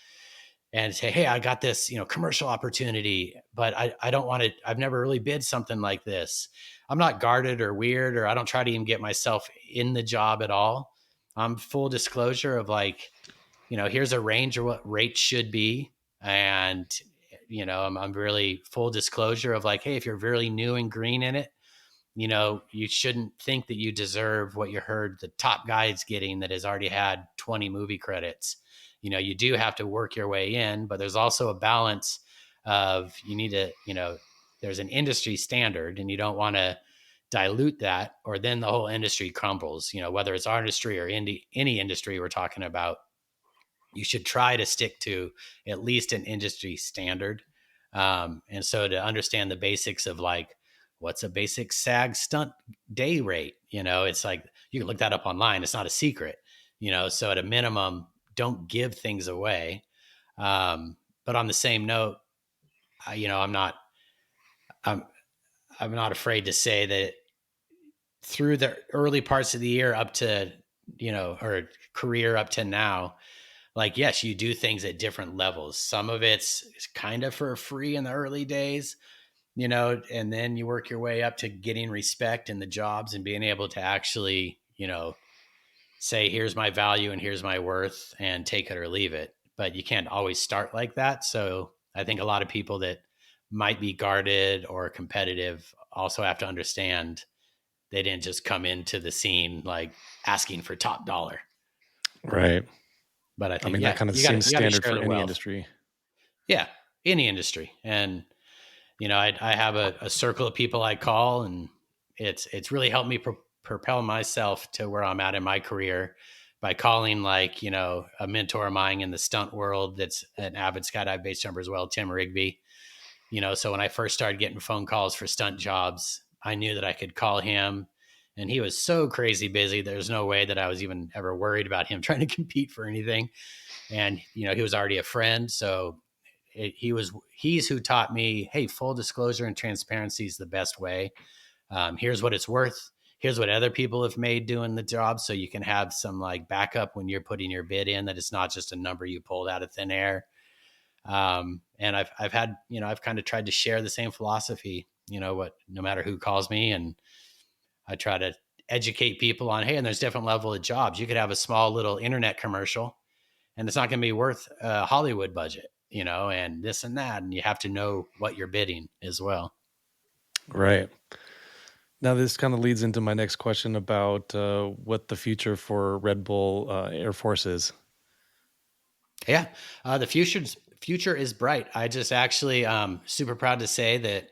and say, hey, I got this, commercial opportunity, but I don't want to, I've never really bid something like this. I'm not guarded or weird, or I don't try to even get myself in the job at all. I'm full disclosure of like, here's a range of what rates should be. And, I'm really full disclosure of like, hey, if you're really new and green in it, you shouldn't think that you deserve what you heard the top guy's getting that has already had 20 movie credits. You do have to work your way in, but there's also a balance of you need to, there's an industry standard, and you don't want to dilute that, or then the whole industry crumbles. Whether it's our industry or any industry we're talking about, you should try to stick to at least an industry standard. And so to understand the basics of like, what's a basic SAG stunt day rate? It's like, you can look that up online. It's not a secret, so at a minimum, don't give things away. But on the same note, I'm not afraid to say that through the early parts of the year up to, or career up to now, like, yes, you do things at different levels. Some of it's kind of for free in the early days, and then you work your way up to getting respect in the jobs and being able to actually, say, here's my value and here's my worth, and take it or leave it. But you can't always start like that. So I think a lot of people that might be guarded or competitive also have to understand they didn't just come into the scene like asking for top dollar. Right. But I think, that kind of you gotta seems standard share for the any wealth. industry. Yeah, any industry. And, I have a circle of people I call, and it's really helped me propel myself to where I'm at in my career by calling like, a mentor of mine in the stunt world that's an avid skydive base jumper as well, Tim Rigby. So when I first started getting phone calls for stunt jobs, I knew that I could call him, and he was so crazy busy. There's no way that I was even ever worried about him trying to compete for anything. And, he was already a friend. So he's who taught me, hey, full disclosure and transparency is the best way. Here's what it's worth. Here's what other people have made doing the job. So you can have some like backup when you're putting your bid in, that it's not just a number you pulled out of thin air. And I've had, I've kind of tried to share the same philosophy, no matter who calls me, and I try to educate people on, hey, and there's different level of jobs. You could have a small little internet commercial, and it's not going to be worth a Hollywood budget, and this and that. And you have to know what you're bidding as well. Right. Now, this kind of leads into my next question about what the future for Red Bull Air Force is. Yeah. The future is bright. I just actually super proud to say that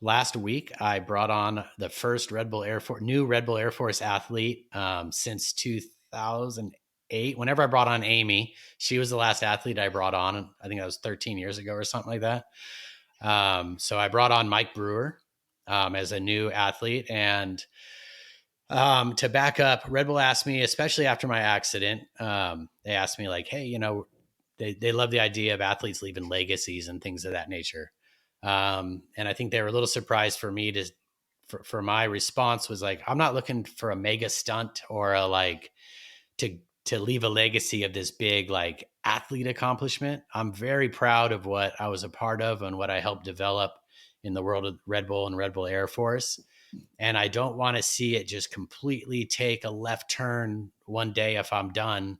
last week I brought on the first new Red Bull Air Force athlete since 2008. Whenever I brought on Amy, she was the last athlete I brought on. I think that was 13 years ago or something like that. So I brought on Mike Brewer as a new athlete. And to back up, Red Bull asked me, especially after my accident, they asked me like, hey, they love the idea of athletes leaving legacies and things of that nature. And I think they were a little surprised for me for my response was like, I'm not looking for a mega stunt or to leave a legacy of this big like athlete accomplishment. I'm very proud of what I was a part of and what I helped develop in the world of Red Bull and Red Bull Air Force. And I don't want to see it just completely take a left turn one day if I'm done.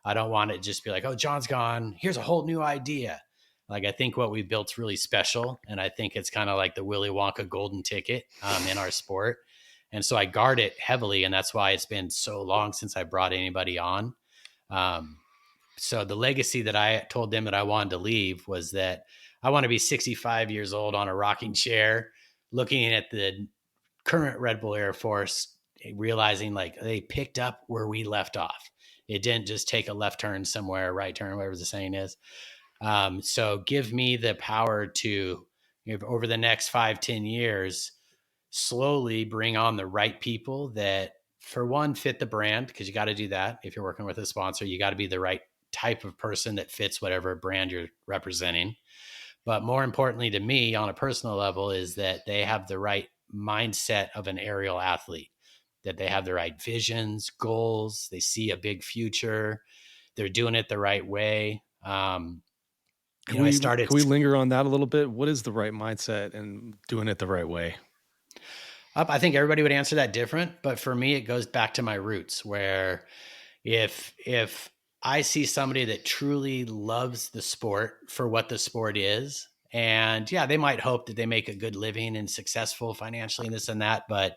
I don't want it to just be like, oh, Jon's gone. Here's a whole new idea. Like, I think what we built's really special. And I think it's kind of like the Willy Wonka golden ticket in our sport. And so I guard it heavily. And that's why it's been so long since I brought anybody on. So the legacy that I told them that I wanted to leave was that I want to be 65 years old on a rocking chair, looking at the current Red Bull Air Force, realizing like they picked up where we left off. It didn't just take a left turn somewhere, right turn, whatever the saying is. So give me the power to, over the next 5-10 years, slowly bring on the right people that for one, fit the brand, because you got to do that. If you're working with a sponsor, you got to be the right type of person that fits whatever brand you're representing. But more importantly to me on a personal level is that they have the right mindset of an aerial athlete, that they have the right visions, goals, they see a big future, they're doing it the right way. Can we linger on that a little bit? What is the right mindset and doing it the right way? I think everybody would answer that different, but for me, it goes back to my roots, where if I see somebody that truly loves the sport for what the sport is, and yeah, they might hope that they make a good living and successful financially and this and that, but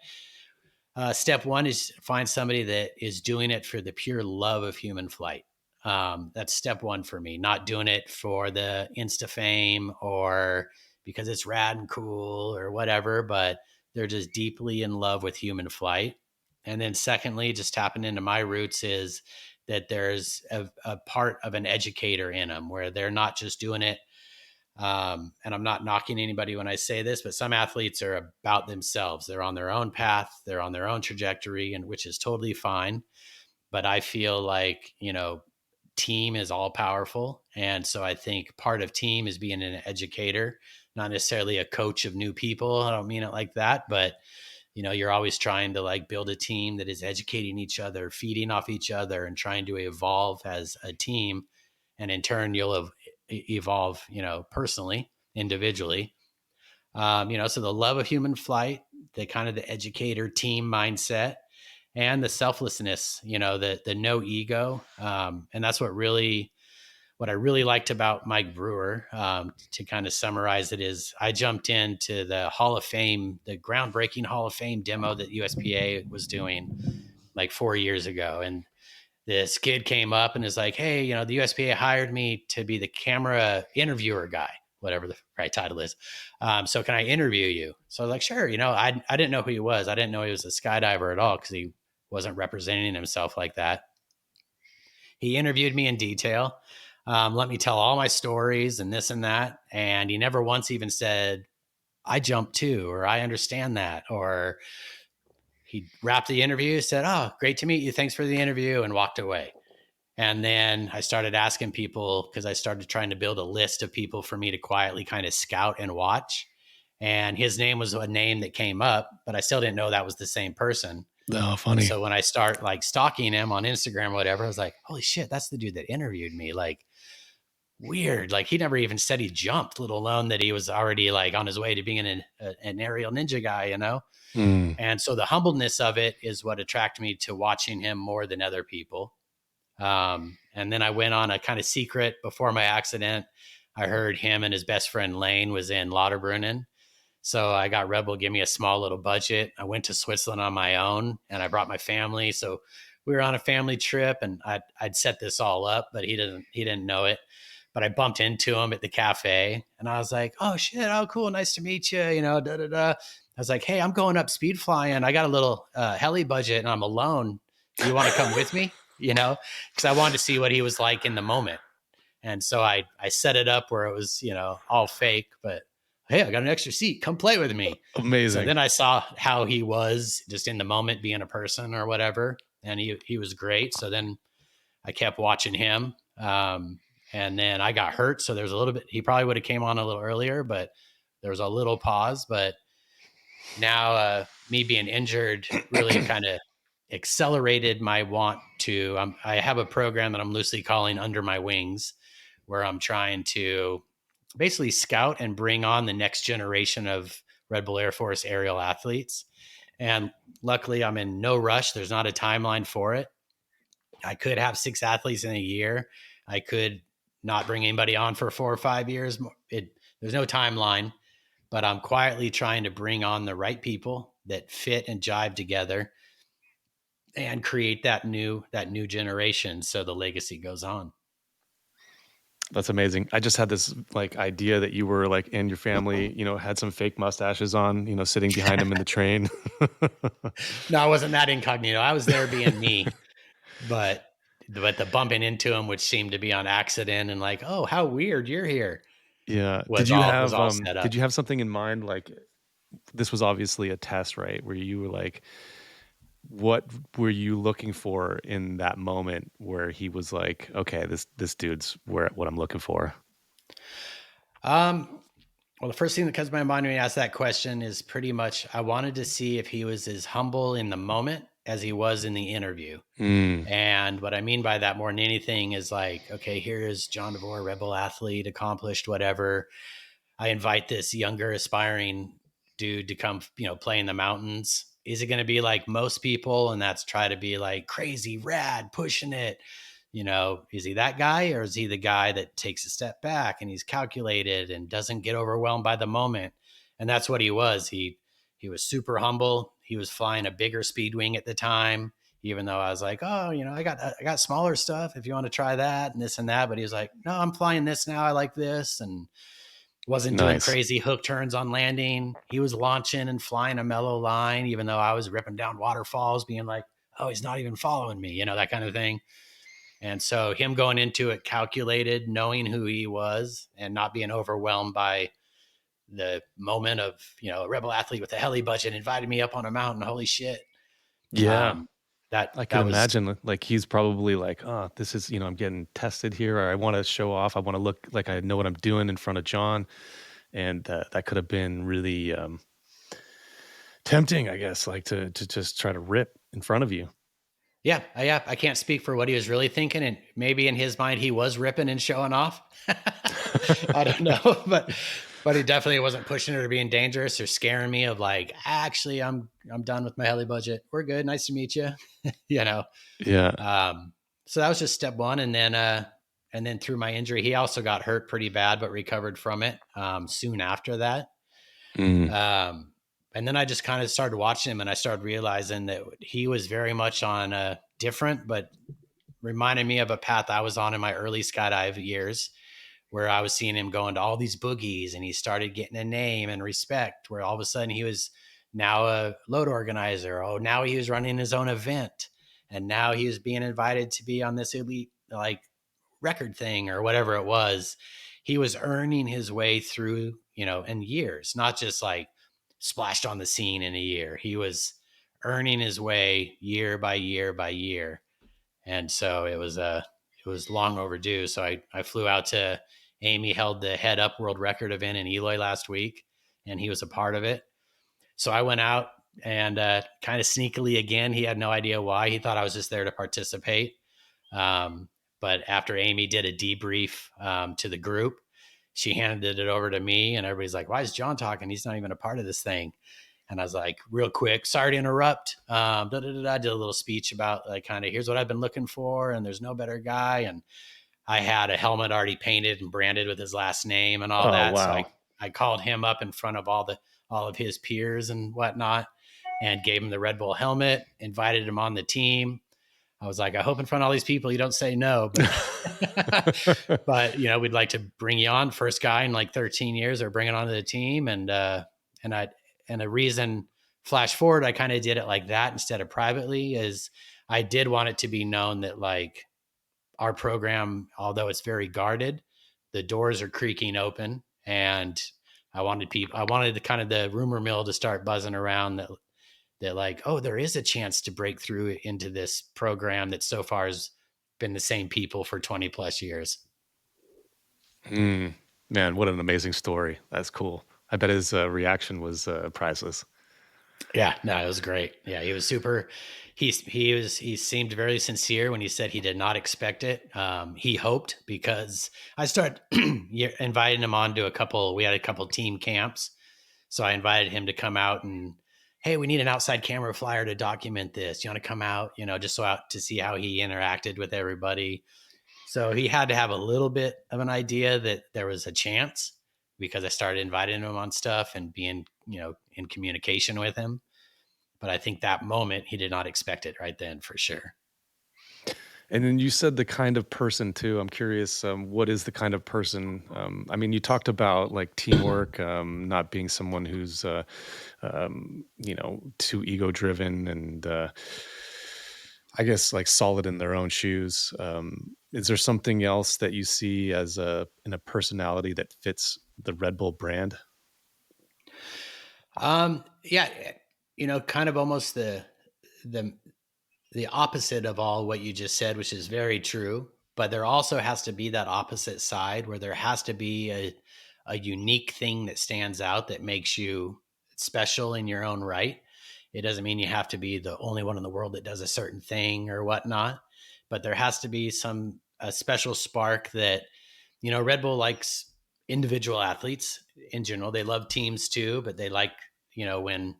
step one is find somebody that is doing it for the pure love of human flight. That's step one for me, not doing it for the Insta fame or because it's rad and cool or whatever, but they're just deeply in love with human flight. And then secondly, just tapping into my roots is that there's a part of an educator in them where they're not just doing it. And I'm not knocking anybody when I say this, but some athletes are about themselves. They're on their own path. They're on their own trajectory, and which is totally fine. But I feel like, team is all powerful. And so I think part of team is being an educator, not necessarily a coach of new people. I don't mean it like that, but you're always trying to like build a team that is educating each other, feeding off each other, and trying to evolve as a team. And in turn, you'll evolve, personally, individually. So the love of human flight, the educator team mindset, and the selflessness, the no ego. And that's what I really liked about Mike Brewer, to kind of summarize it, is I jumped into the Hall of Fame, the groundbreaking Hall of Fame demo that USPA was doing like 4 years ago. And this kid came up and is like, hey, the USPA hired me to be the camera interviewer guy, whatever the right title is. So can I interview you? So I was like, sure. I didn't know who he was. I didn't know he was a skydiver at all, because he wasn't representing himself like that. He interviewed me in detail, let me tell all my stories and this and that. And he never once even said, I jumped too, or I understand that. Or he wrapped the interview, said, oh, great to meet you. Thanks for the interview, and walked away. And then I started asking people, because I started trying to build a list of people for me to quietly kind of scout and watch. And his name was a name that came up, but I still didn't know that was the same person. Oh, funny. And so when I start like stalking him on Instagram or whatever, I was like, holy shit, that's the dude that interviewed me. Like, weird. Like, he never even said he jumped, let alone that he was already like on his way to being an aerial ninja guy, And so the humbleness of it is what attracted me to watching him more than other people. And then I went on a kind of secret before my accident. I heard him and his best friend Lane was in Lauterbrunnen. So I got Red Bull give me a small little budget. I went to Switzerland on my own, and I brought my family. So we were on a family trip, and I'd set this all up, but he didn't know it. But I bumped into him at the cafe, and I was like, oh shit, oh cool, nice to meet you, I was like, hey, I'm going up speed flying. I got a little heli budget, and I'm alone. Do you want to come with me? Because I wanted to see what he was like in the moment. And so I set it up where it was, all fake, but hey, I got an extra seat. Come play with me. Amazing. So then I saw how he was just in the moment, being a person or whatever. And he was great. So then I kept watching him. And then I got hurt. So there's a little bit, he probably would have came on a little earlier, but there was a little pause. But now me being injured really kind of accelerated my want to, I have a program that I'm loosely calling Under My Wings, where I'm trying to basically scout and bring on the next generation of Red Bull Air Force aerial athletes. And luckily I'm in no rush. There's not a timeline for it. I could have 6 athletes in a year. I could not bring anybody on for 4 or 5 years. There's no timeline, but I'm quietly trying to bring on the right people that fit and jive together and create that new generation, so the legacy goes on. That's amazing. I just had this like idea that you were like in your family, had some fake mustaches on, sitting behind him in the train. No, I wasn't that incognito. I was there being me, but the bumping into him, which seemed to be on accident, and like, oh, how weird, you're here. Yeah. Did you have something in mind? Like, this was obviously a test, right? Where you were like, what were you looking for in that moment where he was like, okay, this dude's what I'm looking for? Um, well, the first thing that comes to my mind when you ask that question is pretty much I wanted to see if he was as humble in the moment as he was in the interview. Mm, And what I mean by that more than anything is like, okay, here is Jon Devore, rebel athlete, accomplished, whatever. I invite this younger, aspiring dude to come, play in the mountains. Is it going to be like most people? And that's try to be like crazy, rad, pushing it. Is he that guy, or is he the guy that takes a step back and he's calculated and doesn't get overwhelmed by the moment? And that's what he was. He was super humble. He was flying a bigger speed wing at the time, even though I was like, oh, I got smaller stuff if you want to try that and this and that. But he was like, no, I'm flying this now. I like this. And wasn't doing nice. crazy hook turns on landing. He was launching and flying a mellow line, even though I was ripping down waterfalls, being like, oh, he's not even following me, that kind of thing. And so him going into it calculated, knowing who he was and not being overwhelmed by the moment of, a rebel athlete with a heli budget invited me up on a mountain. Holy shit. Yeah. That I can was imagine like he's probably like, oh, this is, I'm getting tested here, or I want to show off. I want to look like I know what I'm doing in front of Jon. And that could have been really tempting, I guess, like to just try to rip in front of you. Yeah. I can't speak for what he was really thinking. And maybe in his mind, he was ripping and showing off. I don't know, but he definitely wasn't pushing it or being dangerous or scaring me of like, actually, I'm done with my heli budget. We're good. Nice to meet you. Yeah. So that was just step one. And then through my injury, he also got hurt pretty bad, but recovered from it soon after that. Mm. And then I just kind of started watching him, and I started realizing that he was very much on a different, but reminded me of a path I was on in my early skydive years, where I was seeing him go into all these boogies, and he started getting a name and respect, where all of a sudden he was now a load organizer. Oh, now he was running his own event, and now he was being invited to be on this elite like record thing or whatever it was. He was earning his way through, in years, not just like splashed on the scene in a year. He was earning his way year by year by year. And so it was long overdue. So I flew out to Amy held the head up world record event in Eloy last week, and he was a part of it. So I went out and kind of sneakily again, he had no idea why. He thought I was just there to participate. But after Amy did a debrief to the group, she handed it over to me, and everybody's like, why is Jon talking? He's not even a part of this thing. And I was like, real quick, sorry to interrupt. I did a little speech about like kind of here's what I've been looking for, and there's no better guy. And I had a helmet already painted and branded with his last name and all that. Wow. So I called him up in front of all of his peers and whatnot, and gave him the Red Bull helmet, invited him on the team. I was like, I hope in front of all these people you don't say no, but we'd like to bring you on, first guy in like 13 years, or bring it onto the team. And a reason flash forward, I kind of did it like that instead of privately, is I did want it to be known that like our program, although it's very guarded, the doors are creaking open, and I wanted the kind of the rumor mill to start buzzing around that like, oh, there is a chance to break through into this program that so far has been the same people for 20 plus years. Man, what an amazing story. That's cool. I bet his reaction was priceless. Yeah, no, it was great. Yeah, he was super. He seemed very sincere when he said he did not expect it. He hoped, because I started inviting him on to we had a couple team camps. So I invited him to come out and, hey, we need an outside camera flyer to document this. You want to come out, just so out to see how he interacted with everybody. So he had to have a little bit of an idea that there was a chance, because I started inviting him on stuff and being, in communication with him. But I think that moment he did not expect it right then, for sure. And then you said the kind of person too. I'm curious, what is the kind of person? I mean, you talked about like teamwork, not being someone who's, too ego driven, and I guess like solid in their own shoes. Is there something else that you see as in a personality that fits the Red Bull brand? Yeah, kind of almost the the the opposite of all what you just said, which is very true. But there also has to be that opposite side where there has to be a unique thing that stands out that makes you special in your own right. It doesn't mean you have to be the only one in the world that does a certain thing or whatnot, but there has to be a special spark that, Red Bull likes individual athletes in general. They love teams too, but they like, when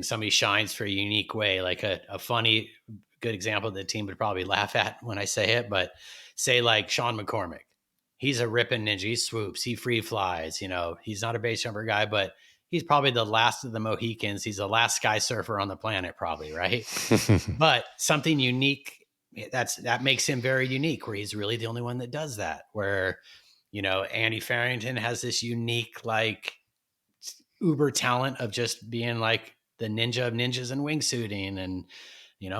somebody shines for a unique way, like a funny, good example that the team would probably laugh at when I say it, but say like Sean McCormick. He's a ripping ninja. He swoops. He free flies. He's not a base jumper guy, but he's probably the last of the Mohicans. He's the last sky surfer on the planet, probably, right? But something unique, that makes him very unique, where he's really the only one that does that. Where, Andy Farrington has this unique, like, uber talent of just being like the ninja of ninjas and wingsuiting. And,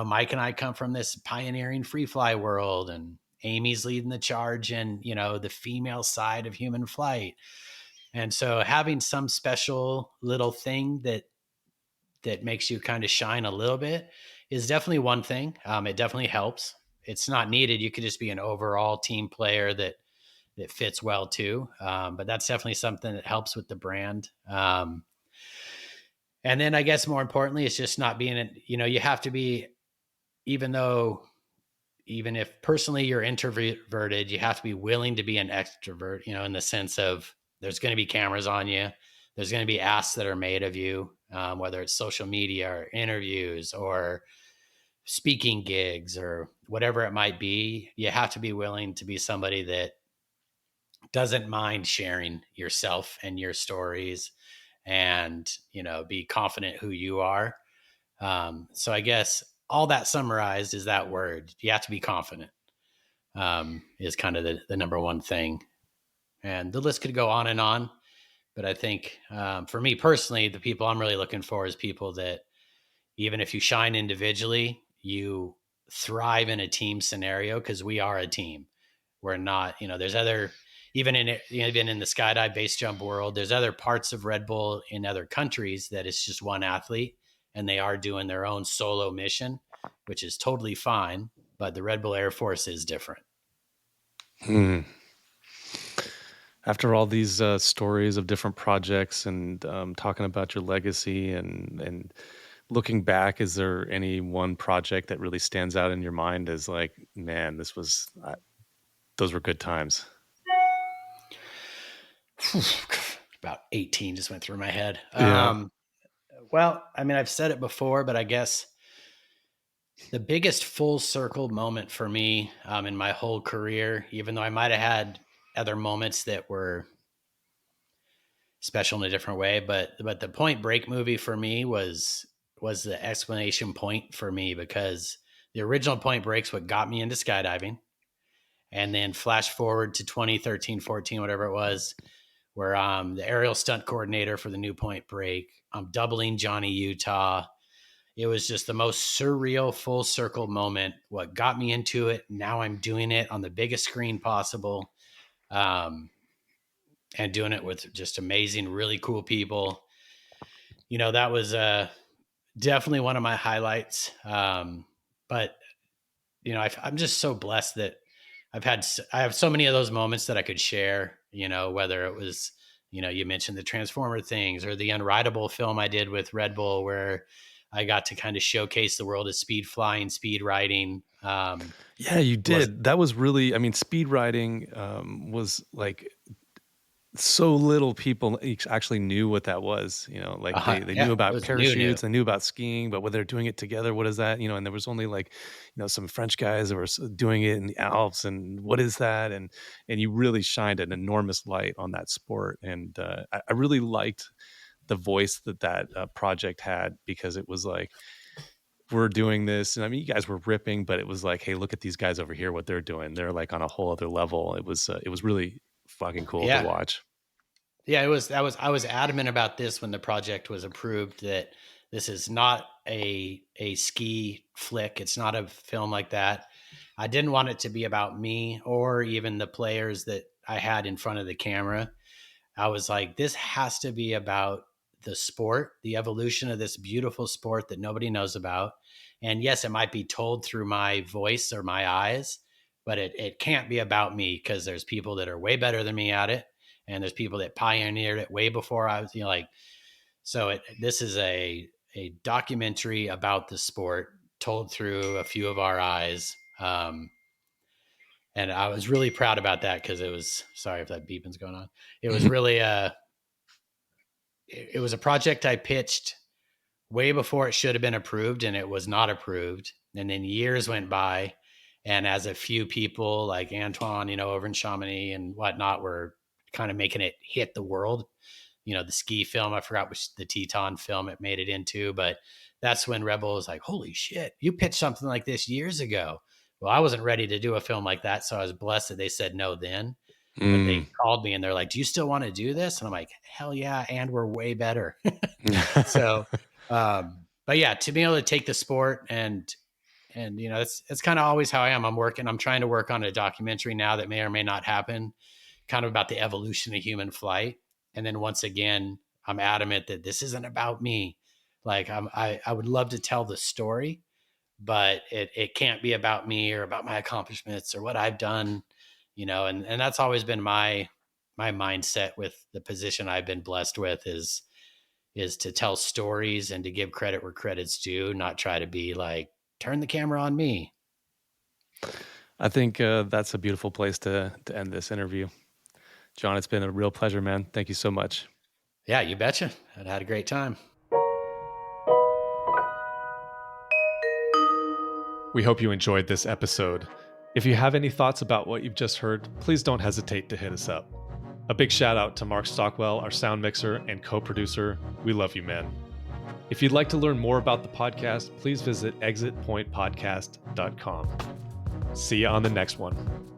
Mike and I come from this pioneering free fly world, and Amy's leading the charge in, the female side of human flight. And so having some special little thing that makes you kind of shine a little bit is definitely one thing. It definitely helps. It's not needed. You could just be an overall team player that fits well too. But that's definitely something that helps with the brand. And then I guess more importantly, it's just not being, you have to be, even if personally you're introverted, you have to be willing to be an extrovert, in the sense of there's going to be cameras on you. There's going to be asks that are made of you, whether it's social media or interviews or speaking gigs or whatever it might be. You have to be willing to be somebody that doesn't mind sharing yourself and your stories, and, be confident who you are. So I guess all that summarized is that word. You have to be confident, is kind of the number one thing. And the list could go on and on. But I think for me personally, the people I'm really looking for is people that, even if you shine individually, you thrive in a team scenario, because we are a team. We're not, there's other, even in the skydive base jump world, there's other parts of Red Bull in other countries that it's just one athlete and they are doing their own solo mission, which is totally fine. But the Red Bull Air Force is different. After all these stories of different projects and talking about your legacy and looking back, is there any one project that really stands out in your mind as like, man, those were good times? About 18 just went through my head. Yeah. Well, I mean, I've said it before, but I guess the biggest full circle moment for me in my whole career, even though I might have had other moments that were special in a different way, but the Point Break movie for me was the explanation point for me, because the original Point Break's what got me into skydiving. And then flash forward to 2013, 14, whatever it was, where I'm the aerial stunt coordinator for the new Point Break. I'm doubling Johnny Utah. It was just the most surreal full circle moment. What got me into it. Now I'm doing it on the biggest screen possible. And doing it with just amazing, really cool people. That was definitely one of my highlights. But, I'm just so blessed that I have so many of those moments that I could share, whether it was, you mentioned the Transformer things, or the Unrideable film I did with Red Bull, where I got to kind of showcase the world of speed flying, speed riding. Yeah, you did. That was really, I mean, speed riding was like, so little people actually knew what that was, like they knew about parachutes, they knew about skiing, but when they're doing it together, what is that? And there was only like, some French guys that were doing it in the Alps, and what is that? And you really shined an enormous light on that sport. And I really liked the voice that project had, because it was like, we're doing this. And I mean, you guys were ripping, but it was like, hey, look at these guys over here, what they're doing. They're like on a whole other level. It was really fucking cool to watch. Yeah, I was adamant about this when the project was approved, that this is not a ski flick. It's not a film like that. I didn't want it to be about me or even the players that I had in front of the camera. I was like, this has to be about the sport, the evolution of this beautiful sport that nobody knows about. And yes, it might be told through my voice or my eyes, but it can't be about me, because there's people that are way better than me at it. And there's people that pioneered it way before I was, so this is a documentary about the sport told through a few of our eyes. And I was really proud about that, because it was, sorry if that beeping's going on. It was really it was a project I pitched way before it should have been approved, and it was not approved. And then years went by, and as a few people like Antoine, over in Chamonix and whatnot, were kind of making it hit the world. The ski film, I forgot which, the Teton film it made it into, but that's when Rebel was like, holy shit, you pitched something like this years ago. Well, I wasn't ready to do a film like that, so I was blessed that they said no then. But they called me and they're like, do you still want to do this? And I'm like, hell yeah, and we're way better. So, but yeah, to be able to take the sport and it's kind of always how I am. I'm trying to work on a documentary now that may or may not happen, kind of about the evolution of human flight. And then once again, I'm adamant that this isn't about me. Like I would love to tell the story, but it can't be about me or about my accomplishments or what I've done, and that's always been my mindset with the position I've been blessed with is to tell stories and to give credit where credit's due, not try to be like, turn the camera on me. I think that's a beautiful place to end this interview. Jon, it's been a real pleasure, man. Thank you so much. Yeah, you betcha. I had a great time. We hope you enjoyed this episode. If you have any thoughts about what you've just heard, please don't hesitate to hit us up. A big shout out to Mark Stockwell, our sound mixer and co-producer. We love you, man. If you'd like to learn more about the podcast, please visit exitpointpodcast.com. See you on the next one.